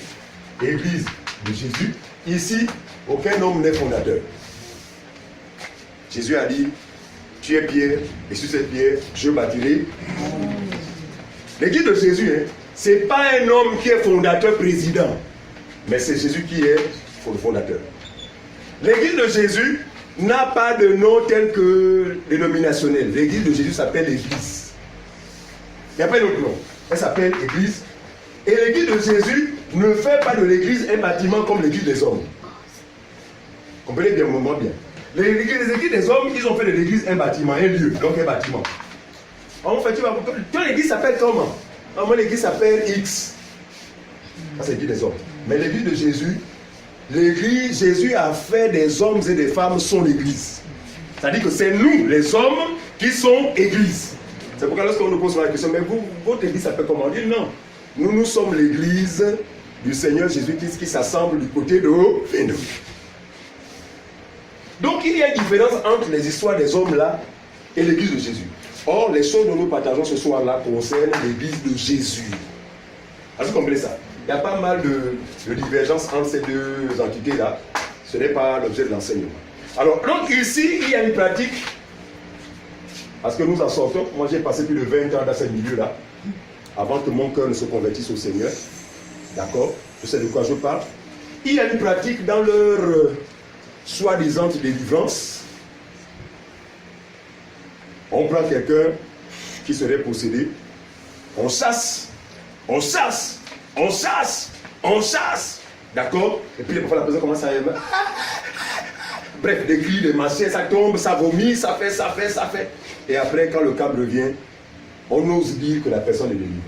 ici, aucun homme n'est fondateur. Jésus a dit, tu es pierre, et sur cette pierre, je bâtirai. L'église de Jésus, hein, ce n'est pas un homme qui est fondateur président, mais c'est Jésus qui est le fondateur. L'église de Jésus n'a pas de nom tel que dénominationnel. L'église de Jésus s'appelle l'église. Il n'y a pas d'autre nom. Elle s'appelle église. Et l'église de Jésus ne fait pas de l'église un bâtiment comme l'église des hommes. Comprenez bien, moment bien. Les églises des hommes, ils ont fait de l'église un bâtiment, un lieu, donc un bâtiment. En fait, toi l'église s'appelle comment? Moi l'église s'appelle X. Ça c'est l'église des hommes. Mais l'église de Jésus, Jésus a fait des hommes et des femmes son église. C'est-à-dire que c'est nous, les hommes, qui sont église. C'est pourquoi lorsqu'on nous pose la question, mais vous, votre église s'appelle comment? On dit non. Nous sommes l'église du Seigneur Jésus-Christ qui s'assemble du côté de nous. Donc il y a une différence entre les histoires des hommes là et l'église de Jésus. Or, les choses dont nous partageons ce soir-là concernent l'église de Jésus. Est-ce que vous comprenez ça? Il y a pas mal de divergences entre ces deux entités-là. Ce n'est pas l'objet de l'enseignement. Alors, donc ici, il y a une pratique, parce que nous en sortons. Moi, j'ai passé plus de 20 ans dans ce milieu-là, avant que mon cœur ne se convertisse au Seigneur. D'accord? Je sais de quoi je parle. Il y a une pratique dans leur soi-disant délivrance. On prend quelqu'un qui serait possédé, on chasse, d'accord? Et puis parfois la personne commence à... Bref, des cris, des machins, ça tombe, ça vomit, ça fait. Et après, quand le câble revient, on ose dire que la personne est délivrée.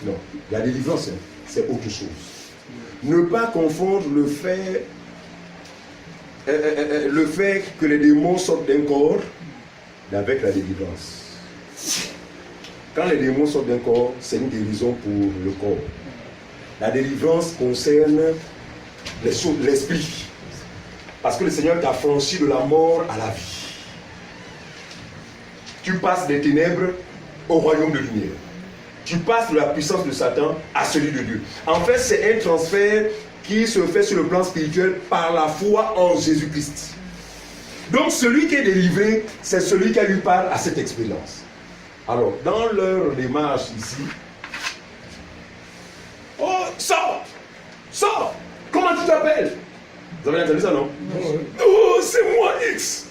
Non, la délivrance, c'est autre chose. Ne pas confondre le fait que les démons sortent d'un corps avec la délivrance. Quand les démons sortent d'un corps, c'est une guérison pour le corps. La délivrance concerne l'esprit. Parce que le Seigneur t'a franchi de la mort à la vie. Tu passes des ténèbres au royaume de lumière. Tu passes de la puissance de Satan à celui de Dieu. En fait, c'est un transfert qui se fait sur le plan spirituel par la foi en Jésus-Christ. Donc celui qui est délivré, c'est celui qui a eu part à cette expérience. Alors, dans leur démarche ici, oh, sors! Sors! Comment tu t'appelles? Vous avez entendu ça, non? Oh, c'est moi, X!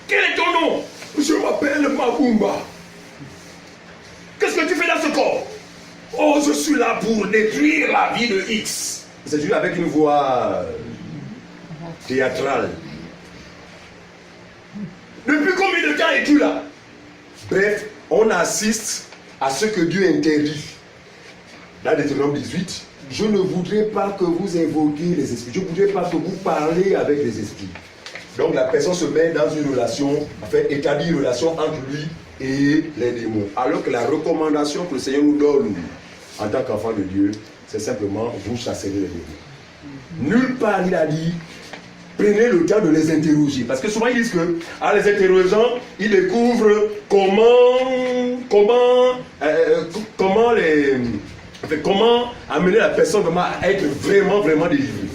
Quel est ton nom? Je m'appelle Mabumba. Qu'est-ce que tu fais dans ce corps? Oh, je suis là pour détruire la vie de X. C'est juste avec une voix théâtrale. Depuis combien de temps es-tu là? Bref, on assiste à ce que Dieu interdit. Dans Deutéronome 18, je ne voudrais pas que vous invoquiez les esprits. Je ne voudrais pas que vous parlez avec les esprits. Donc la personne se met dans une relation, enfin établit une relation entre lui et les démons. Alors que la recommandation que le Seigneur nous donne en tant qu'enfant de Dieu, c'est simplement vous chasserez les démons. Nulle part il a dit prenez le temps de les interroger. Parce que souvent ils disent que en les interrogeant, ils découvrent comment amener la personne vraiment à être vraiment délivrée.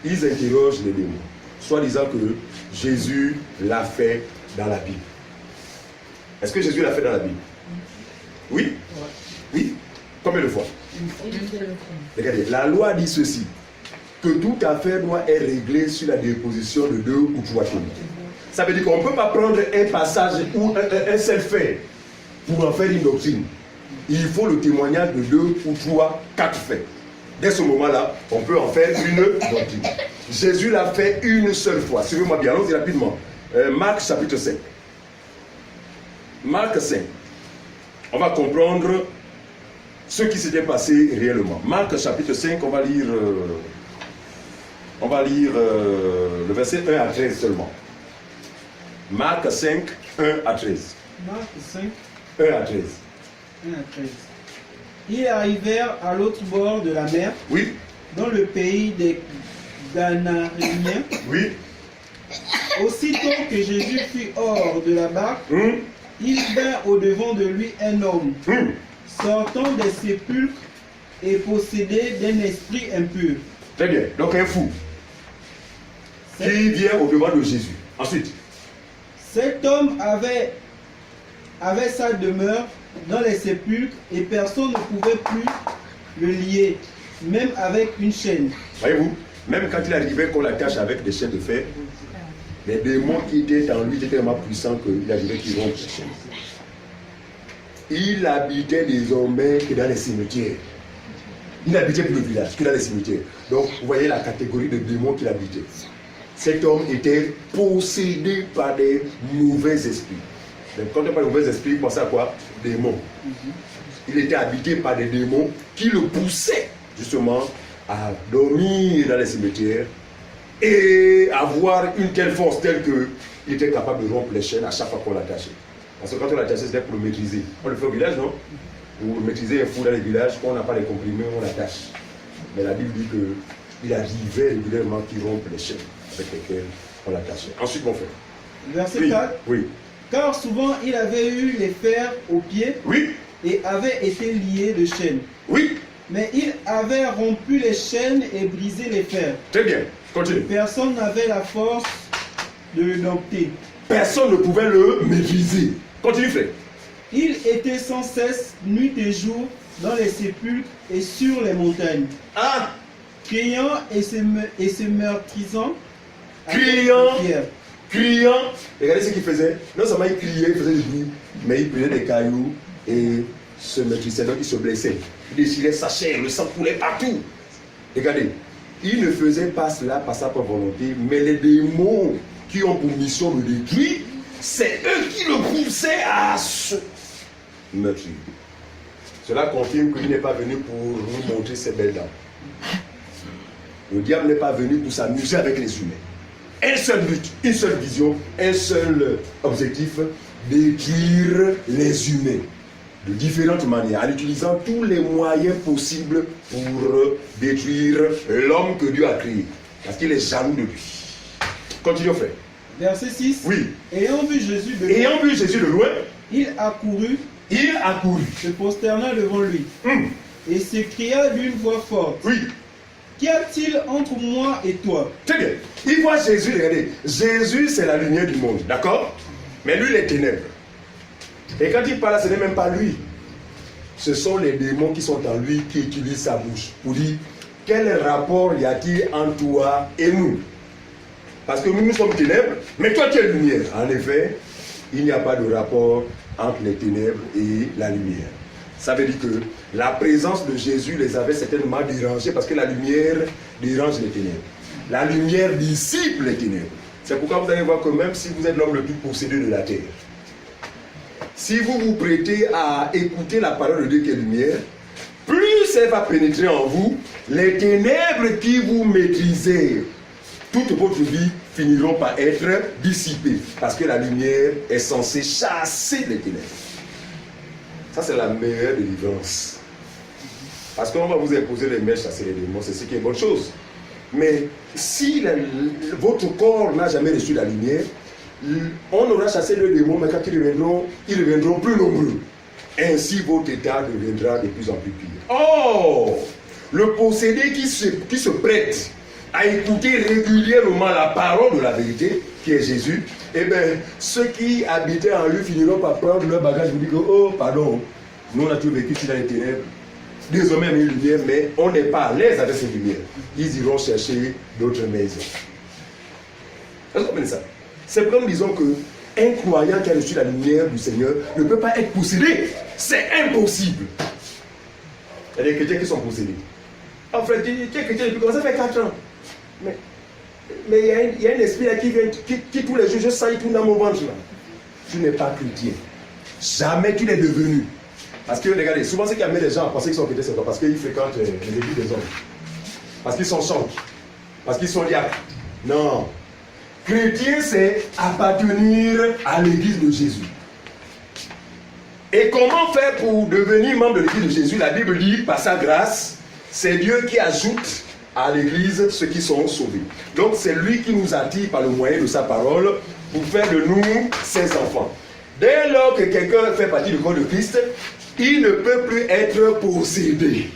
Ils interrogent les démons, soit disant que Jésus l'a fait dans la Bible. Est-ce que Jésus l'a fait dans la Bible? Oui? Oui? Combien de fois? Regardez, la loi dit ceci, que toute affaire doit être réglée sur la déposition de 2 ou 3 témoins. Ça veut dire qu'on ne peut pas prendre un passage ou un seul fait pour en faire une doctrine. Il faut le témoignage de 2 ou 3, 4 faits. Dès ce moment-là, on peut en faire une doctrine. Jésus l'a fait une seule fois. Suivez-moi bien, allons-y rapidement. Marc chapitre 5. Marc 5. On va comprendre ce qui s'était passé réellement. Marc chapitre 5, on va lire le verset 1 à 13 seulement. Marc 5, 1 à 13. Marc 5, 1 à 13. 1 à 13. Ils arrivèrent à l'autre bord de la mer, Oui, dans le pays des Ganaréniens. oui. Aussitôt que Jésus fut hors de la barque, il vint au-devant de lui un homme, sortant des sépulcres et possédé d'un esprit impur. Très bien. Donc un fou qui vient au-devant de Jésus. Ensuite, Cet homme avait sa demeure dans les sépulcres et personne ne pouvait plus le lier, même avec une chaîne. voyez-vous, même quand il arrivait qu'on l'attache avec des chaînes de fer, les démons qui étaient en lui étaient tellement puissants qu'il arrivait qu'ils rompent ces chaînes. Il habitait désormais que dans les cimetières. Il n'habitait plus le village, que dans les cimetières. Donc, vous voyez la catégorie de démons qu'il habitait. Cet homme était possédé par des mauvais esprits. Donc, quand on parle de mauvais esprits, pensez à quoi? Démons. Il était habité par des démons qui le poussaient justement à dormir dans les cimetières et avoir une telle force telle qu'il était capable de rompre les chaînes à chaque fois qu'on l'attachait. Parce que quand on l'attachait, c'était pour le maîtriser. On le fait au village, non? Pour maîtriser un fou dans les villages, quand on n'a pas les comprimés, on l'attache. Mais la Bible dit qu'il arrivait régulièrement qu'il rompe les chaînes avec lesquelles on l'attachait. Ensuite, mon frère. Verset Oui, 4. oui. Car souvent il avait eu les fers aux pieds Oui, et avait été lié de chaînes. oui. Mais il avait rompu les chaînes et brisé les fers. Très bien. Continue. Personne n'avait la force de le dompter. Personne ne pouvait le maîtriser. Continue, frère. Il était sans cesse, nuit et jour, dans les sépulcres et sur les montagnes, Ah, criant et se meurtrisant avec Criant. des pierres. criant. Regardez ce qu'il faisait. Non seulement il criait, il faisait du bruit, mais il prenait des cailloux et se maîtrisait. Donc il se blessait. Il déchirait sa chair, le sang coulait partout. Regardez, il ne faisait pas cela par sa propre volonté, mais les démons qui ont pour mission de le détruire, c'est eux qui le poussaient à se meurtrir. Cela confirme qu'il n'est pas venu pour nous montrer ses belles dents. Le diable n'est pas venu pour s'amuser avec les humains. Un seul but, une seule vision, un seul objectif, détruire les humains de différentes manières, en utilisant tous les moyens possibles pour détruire l'homme que Dieu a créé. Parce qu'il est jaloux de lui. Continuons, frère. Verset 6. Oui. Ayant vu Jésus de loin, Ayant vu Jésus de loin, il accourut, se prosterna devant lui, et s'écria d'une voix forte. Oui. Qu'y a-t-il entre moi et toi? Très bien. Il voit Jésus, regardez. Jésus, c'est la lumière du monde, d'accord? Mais lui, les ténèbres. Et quand il parle, ce n'est même pas lui. Ce sont les démons qui sont en lui qui utilisent sa bouche pour dire quel rapport y a-t-il entre toi et nous? Parce que nous sommes ténèbres, mais toi tu es lumière. En effet, il n'y a pas de rapport entre les ténèbres et la lumière. Ça veut dire que la présence de Jésus les avait certainement dérangés parce que la lumière dérange les ténèbres. La lumière dissipe les ténèbres. C'est pourquoi vous allez voir que même si vous êtes l'homme le plus possédé de la terre, si vous vous prêtez à écouter la parole de Dieu qui est lumière, plus elle va pénétrer en vous, les ténèbres qui vous maîtrisaient toute votre vie finiront par être dissipées. Parce que la lumière est censée chasser les ténèbres. Ça, c'est la meilleure délivrance. Parce qu'on va vous imposer les mèches, chasser les démons, c'est ce qui est une bonne chose. Mais si votre corps n'a jamais reçu la lumière, on aura chassé les démons, mais quand ils reviendront plus nombreux. Ainsi, votre état deviendra de plus en plus pire. Oh! Le possédé qui se prête à écouter régulièrement la parole de la vérité, qui est Jésus, eh bien, ceux qui habitaient en lui finiront par prendre leur bagage et vous dire que, oh, pardon, nous on a toujours vécu dans les ténèbres. Désormais, il y a une lumière, mais on n'est pas à l'aise avec cette lumière. Ils iront chercher d'autres maisons. Est-ce que vous comprenez ça? C'est pourquoi nous disons qu'un croyant qui a reçu la lumière du Seigneur ne peut pas être possédé. C'est impossible. Il y a des chrétiens qui sont possédés. En fait, tu es chrétien depuis comment ça fait 4 ans. Mais il y a un esprit là qui vient, qui tous les jours, je sens, il tourne dans mon ventre là. Tu n'es pas chrétien. Jamais tu l'es devenu. Parce que, regardez, souvent ce qui amène les gens à penser qu'ils sont chrétiens, c'est parce qu'ils fréquentent les églises des hommes. Parce qu'ils sont chantres. Parce qu'ils sont diacres. Non. Chrétien, c'est appartenir à l'église de Jésus. Et comment faire pour devenir membre de l'église de Jésus? La Bible dit, par sa grâce, c'est Dieu qui ajoute à l'église ceux qui sont sauvés. Donc c'est lui qui nous attire par le moyen de sa parole pour faire de nous ses enfants. Dès lors que quelqu'un fait partie du corps de Christ, il ne peut plus être possédé.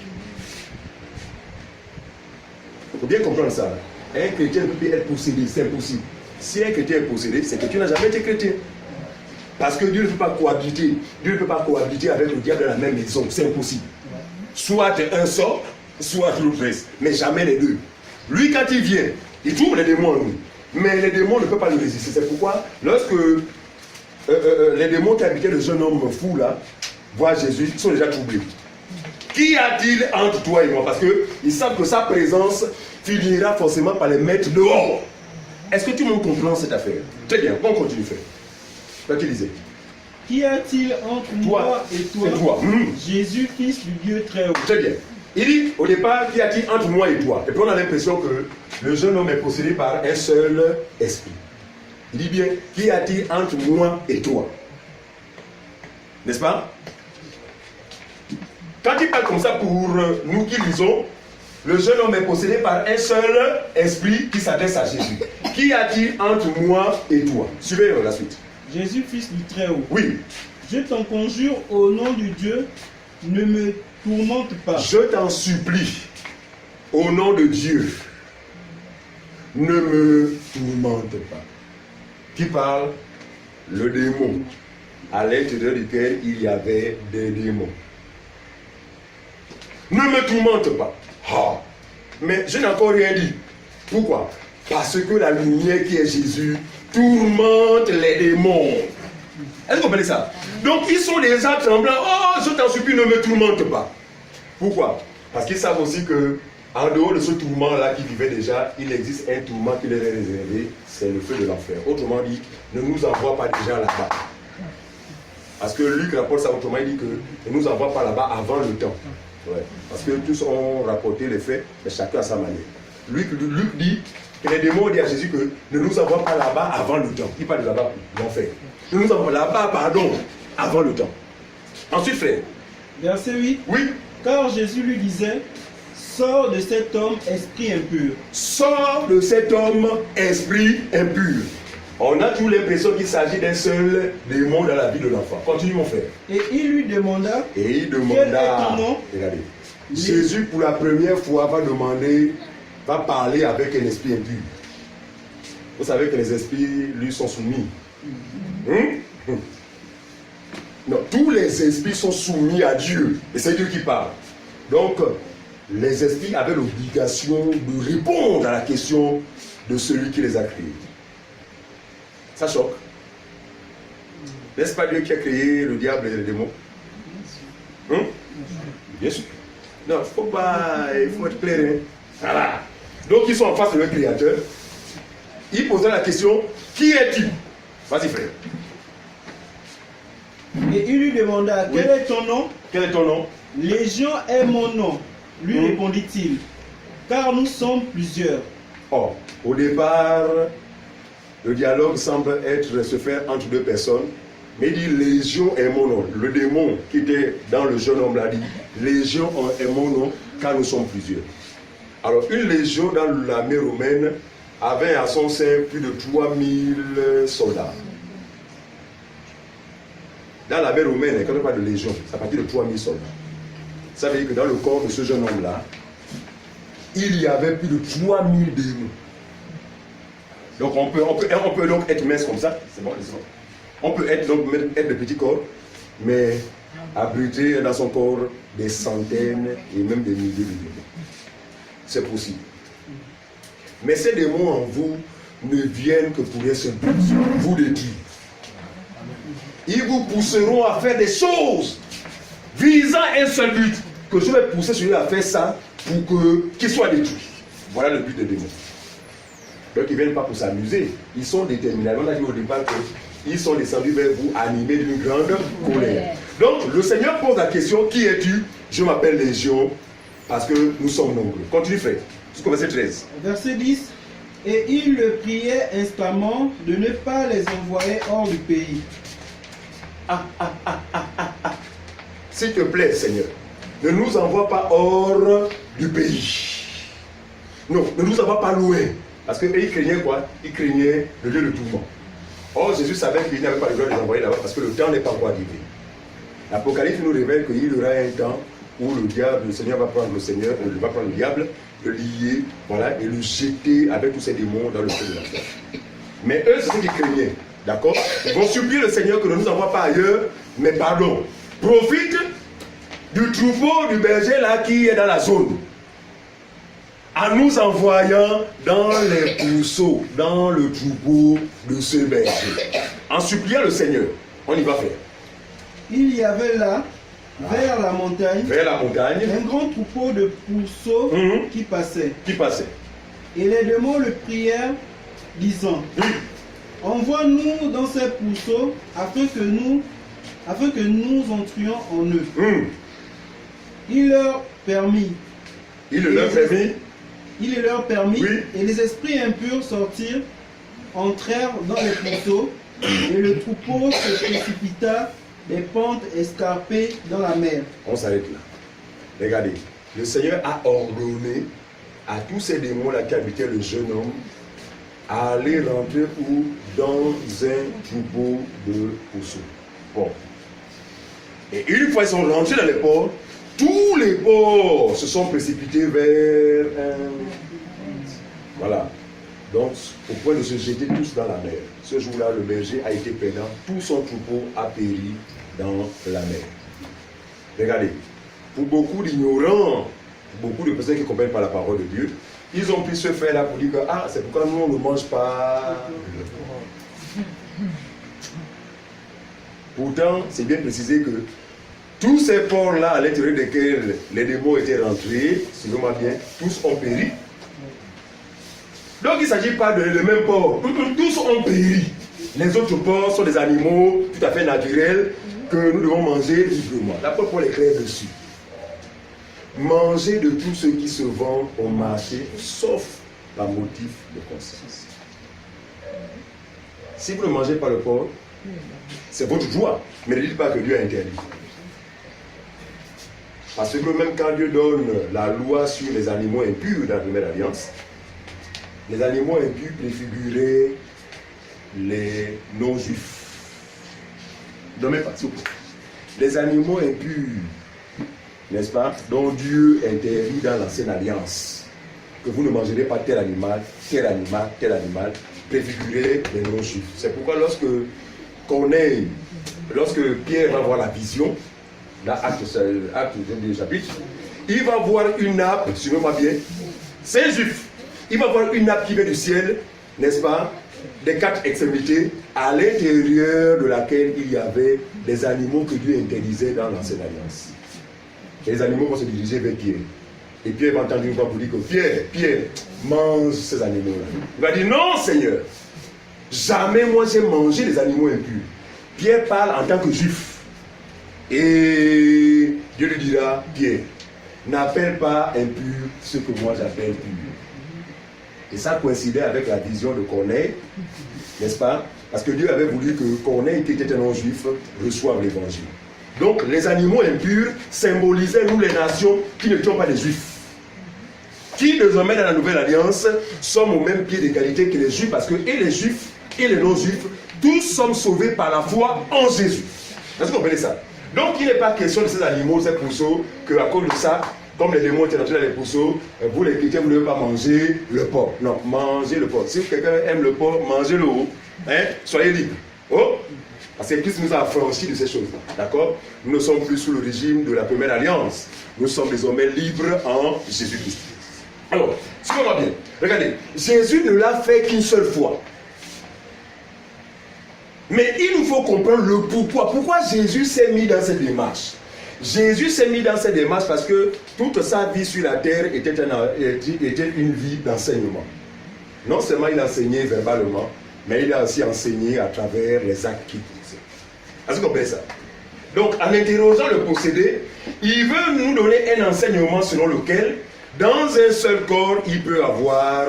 Il faut bien comprendre ça. Un chrétien ne peut plus être possédé, c'est impossible. Si un chrétien est possédé, c'est que tu n'as jamais été chrétien. Parce que Dieu ne peut pas cohabiter. Dieu ne peut pas cohabiter avec le diable dans la même maison. C'est impossible. Soit un sort, soit l'autre reste. Mais jamais les deux. Lui, quand il vient, il trouve les démons en nous. Mais les démons ne peuvent pas le résister. C'est pourquoi, lorsque les démons qui habitaient le jeune homme fou là, voient Jésus, ils sont déjà troublés. Qu'y a-t-il entre toi et moi? Parce qu'ils savent que sa présence finira forcément par les mettre dehors. Est-ce que tout le monde comprend cette affaire? Très bien, on continue, frère. Toi, tu disais. Qu'y a-t-il entre moi et toi, Jésus, fils du Dieu très haut? Très bien. Il dit, au départ, qu'y a-t-il entre moi et toi? Et puis on a l'impression que le jeune homme est possédé par un seul esprit. Il dit bien, qu'y a-t-il entre moi et toi? N'est-ce pas? Quand il parle comme ça pour nous qui lisons, le jeune homme est possédé par un seul esprit qui s'adresse à Jésus. Qu'y a-t-il entre moi et toi? Suivez la suite. Jésus, fils du Très-Haut. Oui. Je t'en conjure au nom du Dieu, ne me tourmente pas. Je t'en supplie, au nom de Dieu, ne me tourmente pas. Qui parle? Le démon, à l'intérieur duquel il y avait des démons. Ne me tourmente pas. Ah. Mais je n'ai encore rien dit. Pourquoi? Parce que la lumière qui est Jésus tourmente les démons. Est-ce que vous comprenez ça? Donc ils sont déjà tremblants. Oh, je t'en supplie, ne me tourmente pas. Pourquoi? Parce qu'ils savent aussi que en dehors de ce tourment-là qui vivait déjà, il existe un tourment qui leur est réservé, c'est le feu de l'enfer. Autrement dit, ne nous envoie pas déjà là-bas. Parce que Luc rapporte ça autrement, il dit que ne nous envoie pas là-bas avant le temps. Ouais. Parce que tous ont rapporté les faits, mais chacun à sa manière. Luc dit que les démons disent à Jésus que ne nous envoie pas là-bas avant le temps. Il parle de là-bas, l'enfer. Ne nous envoie pas là-bas, pardon, avant le temps. Ensuite, frère. Verset 8. Oui. Car Jésus lui disait, sors de cet homme, esprit impur. Sors de cet homme, esprit impur. On a toujours l'impression qu'il s'agit d'un seul démon dans la vie de l'enfant. Continue, mon frère. Et il lui demanda, Et il quel est demanda. ton nom? Regardez. Jésus, pour la première fois, va parler avec un esprit impur. Vous savez que les esprits lui sont soumis. Non, tous les esprits sont soumis à Dieu. Et c'est Dieu qui parle. Donc, les esprits avaient l'obligation de répondre à la question de celui qui les a créés. Ça choque. N'est-ce pas Dieu qui a créé le diable et les démons? Bien sûr. Non, il faut être clair. Hein? Voilà. Donc, ils sont en face de leur créateur. Ils posaient la question, qui es-tu? Vas-y, frère. Et il lui demanda, quel est ton nom? Quel est ton nom? Légion est mon nom, lui répondit-il, car nous sommes plusieurs. Or, au départ, le dialogue semble se faire entre deux personnes, mais il dit Légion est mon nom. Le démon qui était dans le jeune homme l'a dit Légion est mon nom, car nous sommes plusieurs. Alors, une légion dans l'armée romaine avait à son sein plus de 3000 soldats. Dans l'armée romaine, quand on parle de légion, c'est à partir de 3000 soldats. Ça veut dire que dans le corps de ce jeune homme-là, il y avait plus de 3000 démons. Donc on peut donc être mince comme ça, c'est bon, c'est bon. On peut être de petit corps, mais abriter dans son corps des centaines et même des milliers de démons. C'est possible. Mais ces démons en vous ne viennent que pour un seul but, vous détruire. Ils vous pousseront à faire des choses visant un seul but, que je vais pousser celui-là à faire ça pour qu'il soit détruit. Voilà le but des démons. Donc ils ne viennent pas pour s'amuser, ils sont déterminés. On a dit au départ qu'ils sont descendus vers vous animés d'une grande colère. Donc le Seigneur pose la question, qui es-tu? Je m'appelle Légion, parce que nous sommes nombreux. Continue frère, jusqu'au verset 13. Verset 10. Et il le priait instamment de ne pas les envoyer hors du pays. S'il te plaît, Seigneur, ne nous envoie pas hors du pays. Non, ne nous envoie pas loin. Parce qu'ils craignaient quoi? Ils craignaient le lieu de tourment. Or, Jésus savait qu'il n'avait pas le droit de les envoyer là-bas parce que le temps n'est pas encore arrivé. L'Apocalypse nous révèle qu'il y aura un temps où le Seigneur va prendre le diable, le lier, voilà, et le jeter avec tous ces démons dans le feu de l'enfer. Mais eux, c'est ce qu'ils craignaient. D'accord? Ils vont supplier le Seigneur que ne nous envoie pas ailleurs, mais pardon. Profite du troupeau du berger là qui est dans la zone. En nous envoyant dans les pourceaux, dans le troupeau de ce berger. En suppliant le Seigneur, on y va faire. Il y avait là, vers la montagne, un grand troupeau de pourceaux qui passait. Et les démons le prièrent, disant, envoie-nous dans ces pourceaux afin que nous entrions en eux. Il leur permit. Oui. Et les esprits impurs sortirent, entrèrent dans les pourceaux, et le troupeau se précipita des pentes escarpées dans la mer. On s'arrête là. Regardez, le Seigneur a ordonné à tous ces démons-là qui habitaient le jeune homme à aller rentrer où? Dans un troupeau de pourceaux. Bon. Et une fois ils sont rentrés dans les ports, tous les porcs se sont précipités vers Voilà. Donc, au point de se jeter tous dans la mer. Ce jour-là, le berger a été perdant. Tout son troupeau a péri dans la mer. Regardez. Pour beaucoup d'ignorants, beaucoup de personnes qui ne comprennent pas la parole de Dieu, ils ont pris ce fait-là pour dire que c'est pourquoi nous, on ne mange pas. Pourtant, c'est bien précisé que tous ces porcs-là, à l'intérieur desquels les démons étaient rentrés, si vous m'avez bien, tous ont péri. Donc il ne s'agit pas de le même porc. Tous ont péri. Les autres porcs sont des animaux tout à fait naturels que nous devons manger librement. L'apôtre Paul est clair dessus. Mangez de tout ce qui se vend au marché, sauf par motif de conscience. Si vous ne mangez pas le porc, c'est votre joie. Mais ne dites pas que Dieu a interdit. Parce que même quand Dieu donne la loi sur les animaux impurs dans la Nouvelle Alliance, les animaux impurs préfiguraient les non-juifs. Ne mets pas, s'il vous plaît. Les animaux impurs, n'est-ce pas, dont Dieu interdit dans l'Ancienne Alliance, que vous ne mangerez pas tel animal, tel animal, tel animal, préfigurer les non-juifs. C'est pourquoi lorsque Pierre va voir la vision, dans Acte du chapitre, il va voir une nappe, suivez-moi bien, c'est juif, il va voir une nappe qui vient du ciel, n'est-ce pas, des 4 extrémités, à l'intérieur de laquelle il y avait des animaux que Dieu interdisait dans l'Ancienne Alliance. Et les animaux vont se diriger vers Pierre. Et Pierre va entendre une voix pour dire que Pierre, mange ces animaux-là. Il va dire, non Seigneur, jamais moi j'ai mangé des animaux impurs. Pierre parle en tant que juif. Et Dieu lui dira, Pierre, n'appelle pas impur ce que moi j'appelle pur. Et ça coïncidait avec la vision de Corneille, n'est-ce pas? Parce que Dieu avait voulu que Corneille, qui était un non-juif, reçoive l'évangile. Donc les animaux impurs symbolisaient nous les nations qui ne sont pas des juifs. Qui désormais dans la Nouvelle Alliance sommes au même pied d'égalité que les juifs, parce que et les juifs et les non-juifs, tous sommes sauvés par la foi en Jésus. Est-ce que vous comprenez ça? Donc il n'est pas question de ces animaux, ces pousseaux, qu'à cause de ça, comme les démons étaient entrés dans les pousseaux, vous les chrétiens, vous ne devez pas manger le porc. Non, mangez le porc. Si quelqu'un aime le porc, mangez-le. Hein? Soyez libre. Oh? Parce que Christ nous a affranchis de ces choses-là. D'accord? Nous ne sommes plus sous le régime de la première alliance. Nous sommes désormais libres en Jésus-Christ. Alors, suivez-moi bien. Regardez, Jésus ne l'a fait qu'une seule fois. Mais il nous faut comprendre le pourquoi. Pourquoi Jésus s'est mis dans cette démarche? Jésus s'est mis dans cette démarche parce que toute sa vie sur la terre était une vie d'enseignement. Non seulement il enseignait verbalement, mais il a aussi enseigné à travers les actes qu'il faisait. Est-ce que vous comprenez ça? Donc, en interrogeant le possédé, il veut nous donner un enseignement selon lequel, dans un seul corps, il peut avoir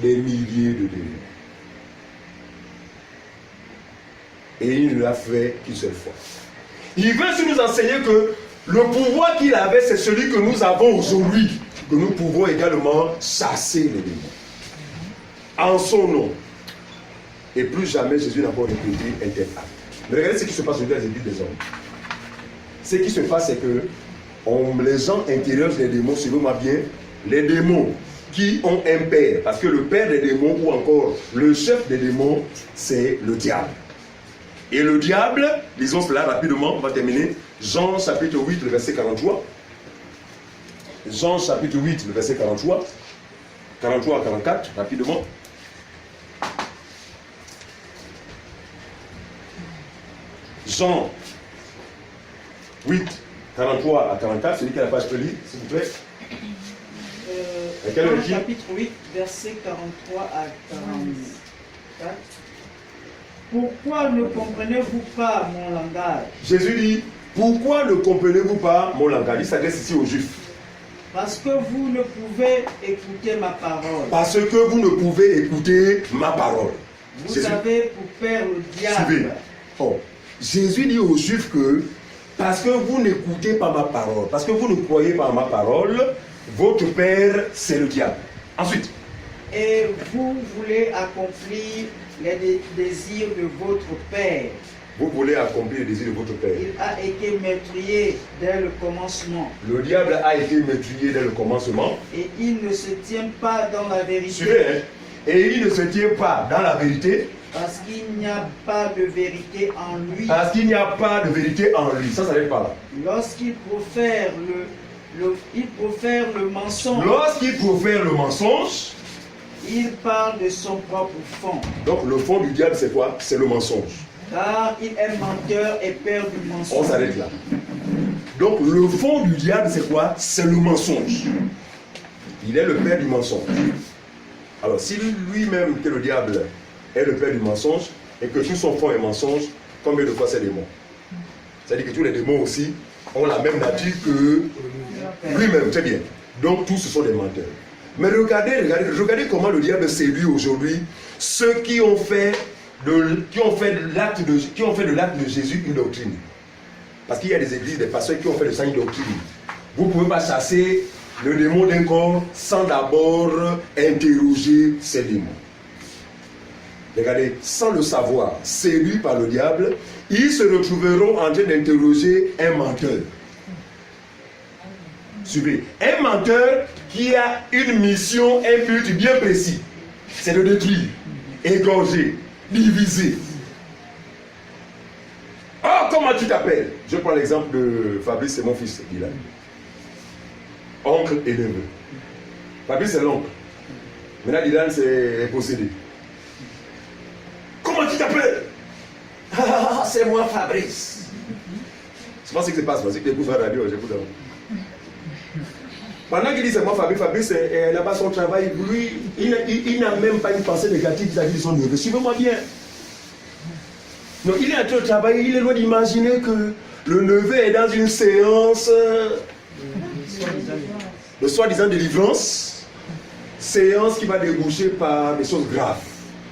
des milliers de démons. Et il ne l'a fait qu'une seule fois. Il veut aussi nous enseigner que le pouvoir qu'il avait, c'est celui que nous avons aujourd'hui, que nous pouvons également chasser les démons. En son nom. Et plus jamais Jésus n'a pas répété un tel acte. Mais regardez ce qui se passe aujourd'hui dans les églises des hommes. Ce qui se passe, c'est que les gens interrogent les démons, suivez-moi bien, les démons qui ont un père, parce que le père des démons, ou encore le chef des démons, c'est le diable. Et le diable, lisons cela rapidement, on va terminer. Jean chapitre 8, le verset 43. Jean chapitre 8, le verset 43. 43 à 44, rapidement. Jean 8, 43 à 44, celui qui a la page peut lire, s'il vous plaît. Jean chapitre 8, verset 43 à 44. Pourquoi ne comprenez-vous pas mon langage? Jésus dit, pourquoi ne comprenez-vous pas mon langage? Il s'adresse ici aux Juifs. Parce que vous ne pouvez écouter ma parole. Parce que vous ne pouvez écouter ma parole. Vous Jésus. avez pour père le diable. Suivez. Oh. Jésus dit aux Juifs que parce que vous n'écoutez pas ma parole, parce que vous ne croyez pas à ma parole, votre père c'est le diable. Ensuite. Et vous voulez accomplir les désirs de votre père. Vous voulez accomplir les désirs de votre père. Il a été meurtrier dès le commencement. Le diable a été meurtrier dès le commencement. Et il ne se tient pas dans la vérité. Suivez, hein? Et il ne se tient pas dans la vérité. Parce qu'il n'y a pas de vérité en lui. Parce qu'il n'y a pas de vérité en lui. Ça s'arrête pas là. Lorsqu'il profère le mensonge. Lorsqu'il profère le mensonge. Il parle de son propre fond. Donc le fond du diable c'est quoi? C'est le mensonge. Car il est menteur et père du mensonge. On s'arrête là. Donc le fond du diable c'est quoi? C'est le mensonge. Il est le père du mensonge. Alors si lui-même que le diable est le père du mensonge et que tout son fond est mensonge, combien de fois c'est démon? C'est-à-dire que tous les démons aussi ont la même nature que lui-même. Très bien. Donc tous ce sont des menteurs. Mais regardez comment le diable séduit aujourd'hui ceux qui ont fait de l'acte de Jésus une doctrine. Parce qu'il y a des églises, des pasteurs qui ont fait de ça une doctrine. Vous ne pouvez pas chasser le démon d'un corps sans d'abord interroger ces démons. Regardez, sans le savoir, séduits par le diable, ils se retrouveront en train d'interroger un menteur. Suivez, un menteur qui a une mission, un but bien précis. C'est de détruire, égorger, diviser. Oh, comment tu t'appelles? Je prends l'exemple de Fabrice, c'est mon fils, Dylan. Oncle et neveu. Fabrice, c'est l'oncle. Maintenant, Dylan, c'est possédé. Comment tu t'appelles? Ah, c'est moi, Fabrice. Je pense que c'est pas ce que j'écoute à la radio, j'écoute avant. Pendant qu'il dit c'est moi, Fabrice est là-bas son travail, lui, il n'a même pas une pensée négative vis-à-vis de son neveu. Suivez-moi bien. Donc il est en train de travailler, il est loin d'imaginer que le neveu est dans une séance de soi-disant délivrance, séance qui va déboucher par des choses graves.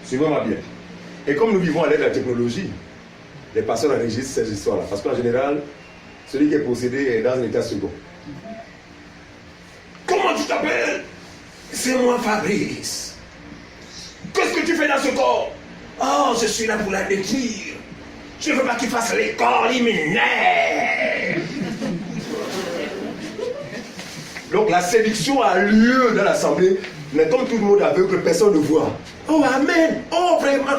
Suivez-moi bien. Et comme nous vivons à l'aide de la technologie, les pasteurs enregistrent ces histoires-là. Parce qu'en général, celui qui est possédé est dans un état second. Comment tu t'appelles? C'est moi, Fabrice. Qu'est-ce que tu fais dans ce corps? Oh, je suis là pour la détruire. Je ne veux pas qu'il fasse les corps, il m'énerve. Donc la séduction a lieu dans l'assemblée, mais comme tout le monde aveugle, personne ne voit. Oh, amen. Oh, vraiment.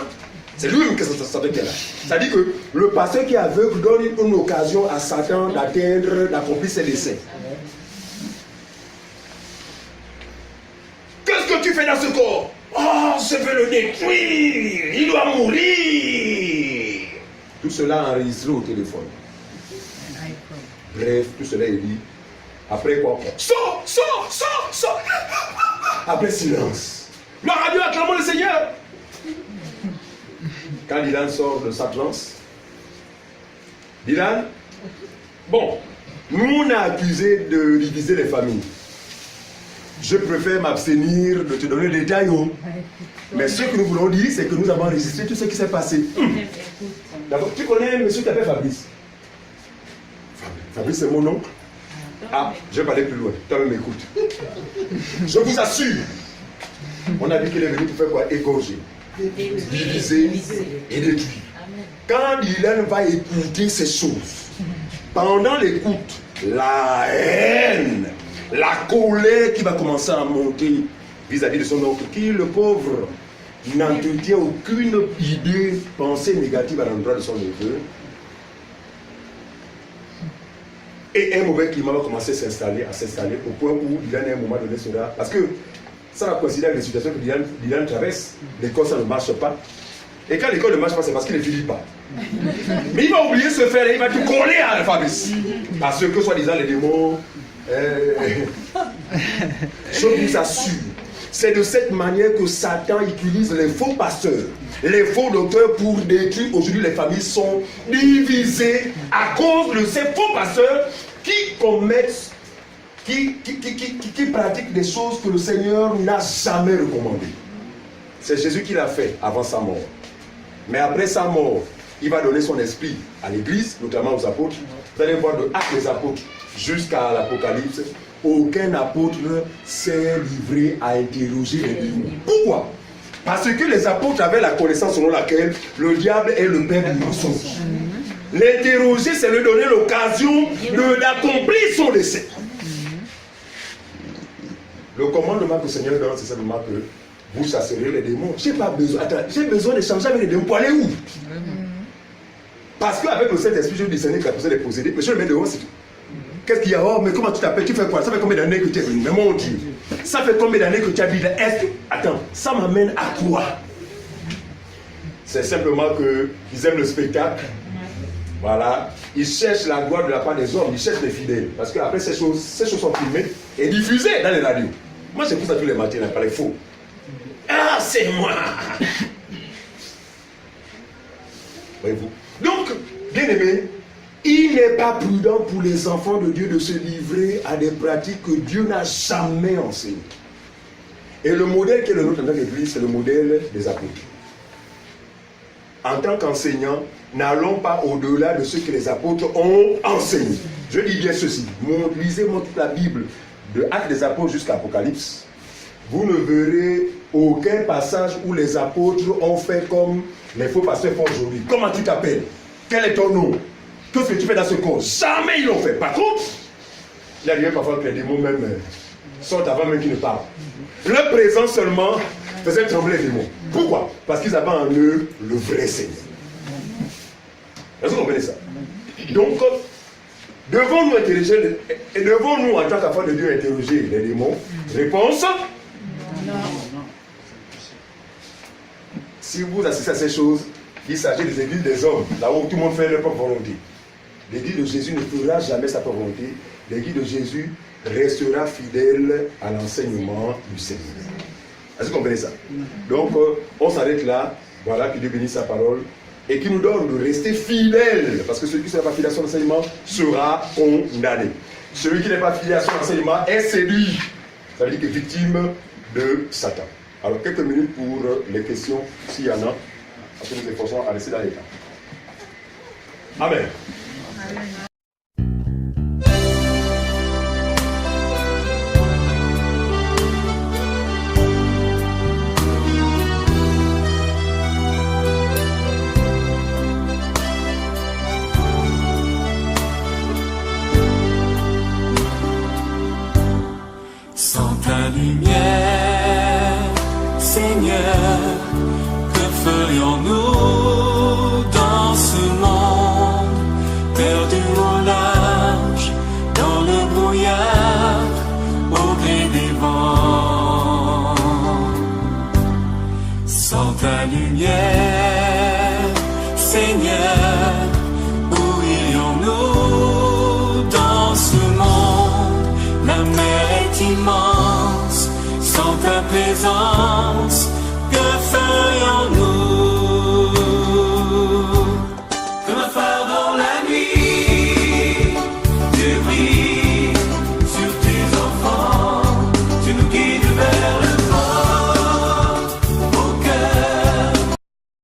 C'est lui-même qui est là. C'est-à-dire que le pasteur qui est aveugle donne une occasion à Satan d'atteindre, d'accomplir ses desseins. Qu'est-ce que tu fais dans ce corps? Oh, je veux le détruire. Il doit mourir. Tout cela enregistré au téléphone. Bref, tout cela est dit. Après quoi? Sors. Après silence. La radio acclamons le Seigneur. Quand Dylan sort de sa transe, Dylan, bon, nous on a accusé de diviser les familles. Je préfère m'abstenir de te donner des détails. Mais ce que nous voulons dire, c'est que nous avons enregistré tout ce qui s'est passé. D'abord, tu connais un monsieur qui s'appelle Fabrice? Fabrice, c'est mon oncle. Ah, je vais parler plus loin. Toi-même écoute. Je vous assure. On a dit qu'il est venu pour faire quoi? Égorger, diviser et détruire. Quand Dylan va écouter ces choses, pendant l'écoute, la haine, la colère qui va commencer à monter vis-à-vis de son oncle, qui, le pauvre, n'entretient aucune idée, pensée négative à l'endroit de son neveu. Et un mauvais climat va commencer à s'installer au point où Dylan à un moment donné sera... Parce que ça va coïncider avec les situations que Dylan traverse. L'école, ça ne marche pas. Et quand l'école ne marche pas, c'est parce qu'il ne finit pas. Mais il va oublier ce faire et il va tout coller à Fabrice. Parce que, soi-disant, les démons... je vous assure, c'est de cette manière que Satan utilise les faux pasteurs, les faux docteurs pour détruire. Aujourd'hui, les familles sont divisées à cause de ces faux pasteurs qui commettent, qui pratiquent des choses que le Seigneur n'a jamais recommandées. C'est Jésus qui l'a fait avant sa mort. Mais après sa mort, il va donner son esprit à l'église, notamment aux apôtres. Vous allez voir de Actes des apôtres jusqu'à l'Apocalypse, aucun apôtre s'est livré à interroger les démons. Pourquoi? Parce que les apôtres avaient la connaissance selon laquelle le diable est le père du mensonge. L'interroger, c'est lui donner l'occasion d'accomplir son dessein. Le commandement que le Seigneur donne, c'est simplement que vous chasserez les démons. J'ai pas besoin. Attends, j'ai besoin d'échanger avec les démons pour aller où? Parce qu'avec le Saint-Esprit, je discernais que la personne est possédée. Mais je le mets dehors, c'est tout. Qu'est-ce qu'il y a? Oh, mais comment tu t'appelles? Tu fais quoi? Ça fait combien d'années que tu es venu? Mais mon Dieu, ça fait combien d'années que tu habites là? Est-ce que... Attends, ça m'amène à quoi? C'est simplement qu'ils aiment le spectacle. Voilà. Ils cherchent la gloire de la part des hommes. Ils cherchent les fidèles. Parce qu'après, ces choses sont filmées et diffusées dans les radios. Moi, c'est pour ça tous les matins, là, par les faux. Ah, c'est moi! Voyez-vous? Donc, bien aimé, il n'est pas prudent pour les enfants de Dieu de se livrer à des pratiques que Dieu n'a jamais enseignées. Et le modèle qui est le nôtre dans l'Église, c'est le modèle des apôtres. En tant qu'enseignants, n'allons pas au-delà de ce que les apôtres ont enseigné. Je dis bien ceci. Lisez-moi toute la Bible, de Actes des Apôtres jusqu'à Apocalypse. Vous ne verrez aucun passage où les apôtres ont fait comme les faux pasteurs font aujourd'hui. Comment tu t'appelles? Quel est ton nom? Qu'est-ce que tu fais dans ce corps? Jamais ils l'ont fait. Par contre, il arrive parfois que les démons même sortent avant même qu'ils ne parlent. Leur présence seulement faisait trembler les démons. Pourquoi? Parce qu'ils avaient en eux le vrai Seigneur. Est-ce que vous comprenez ça? Donc, devons-nous interroger, et devons-nous en tant qu'enfants de Dieu interroger les démons? Réponse? Non. Si vous assistez à ces choses, il s'agit des églises des hommes, là où tout le monde fait leur propre volonté. L'église de Jésus ne fera jamais sa propre volonté. L'église de Jésus restera fidèle à l'enseignement du Seigneur. Est-ce que vous comprenez ça? Donc, on s'arrête là. Voilà, que Dieu bénisse sa parole et qui nous donne de rester fidèle. Parce que celui qui ne sera pas fidèle à son enseignement sera condamné. Celui qui n'est pas fidèle à son enseignement est séduit. Ça veut dire qu'il est victime de Satan. Alors, quelques minutes pour les questions, s'il y en a. Parce que nous efforçons à rester dans l'état. Amen. Sans ta lumière, Seigneur, que ferions-nous dans ce monde, perdu au large, dans le brouillard, au gré des vents? Sans ta lumière, Seigneur, où irions-nous dans ce monde? La mer est immense, sans ta présence,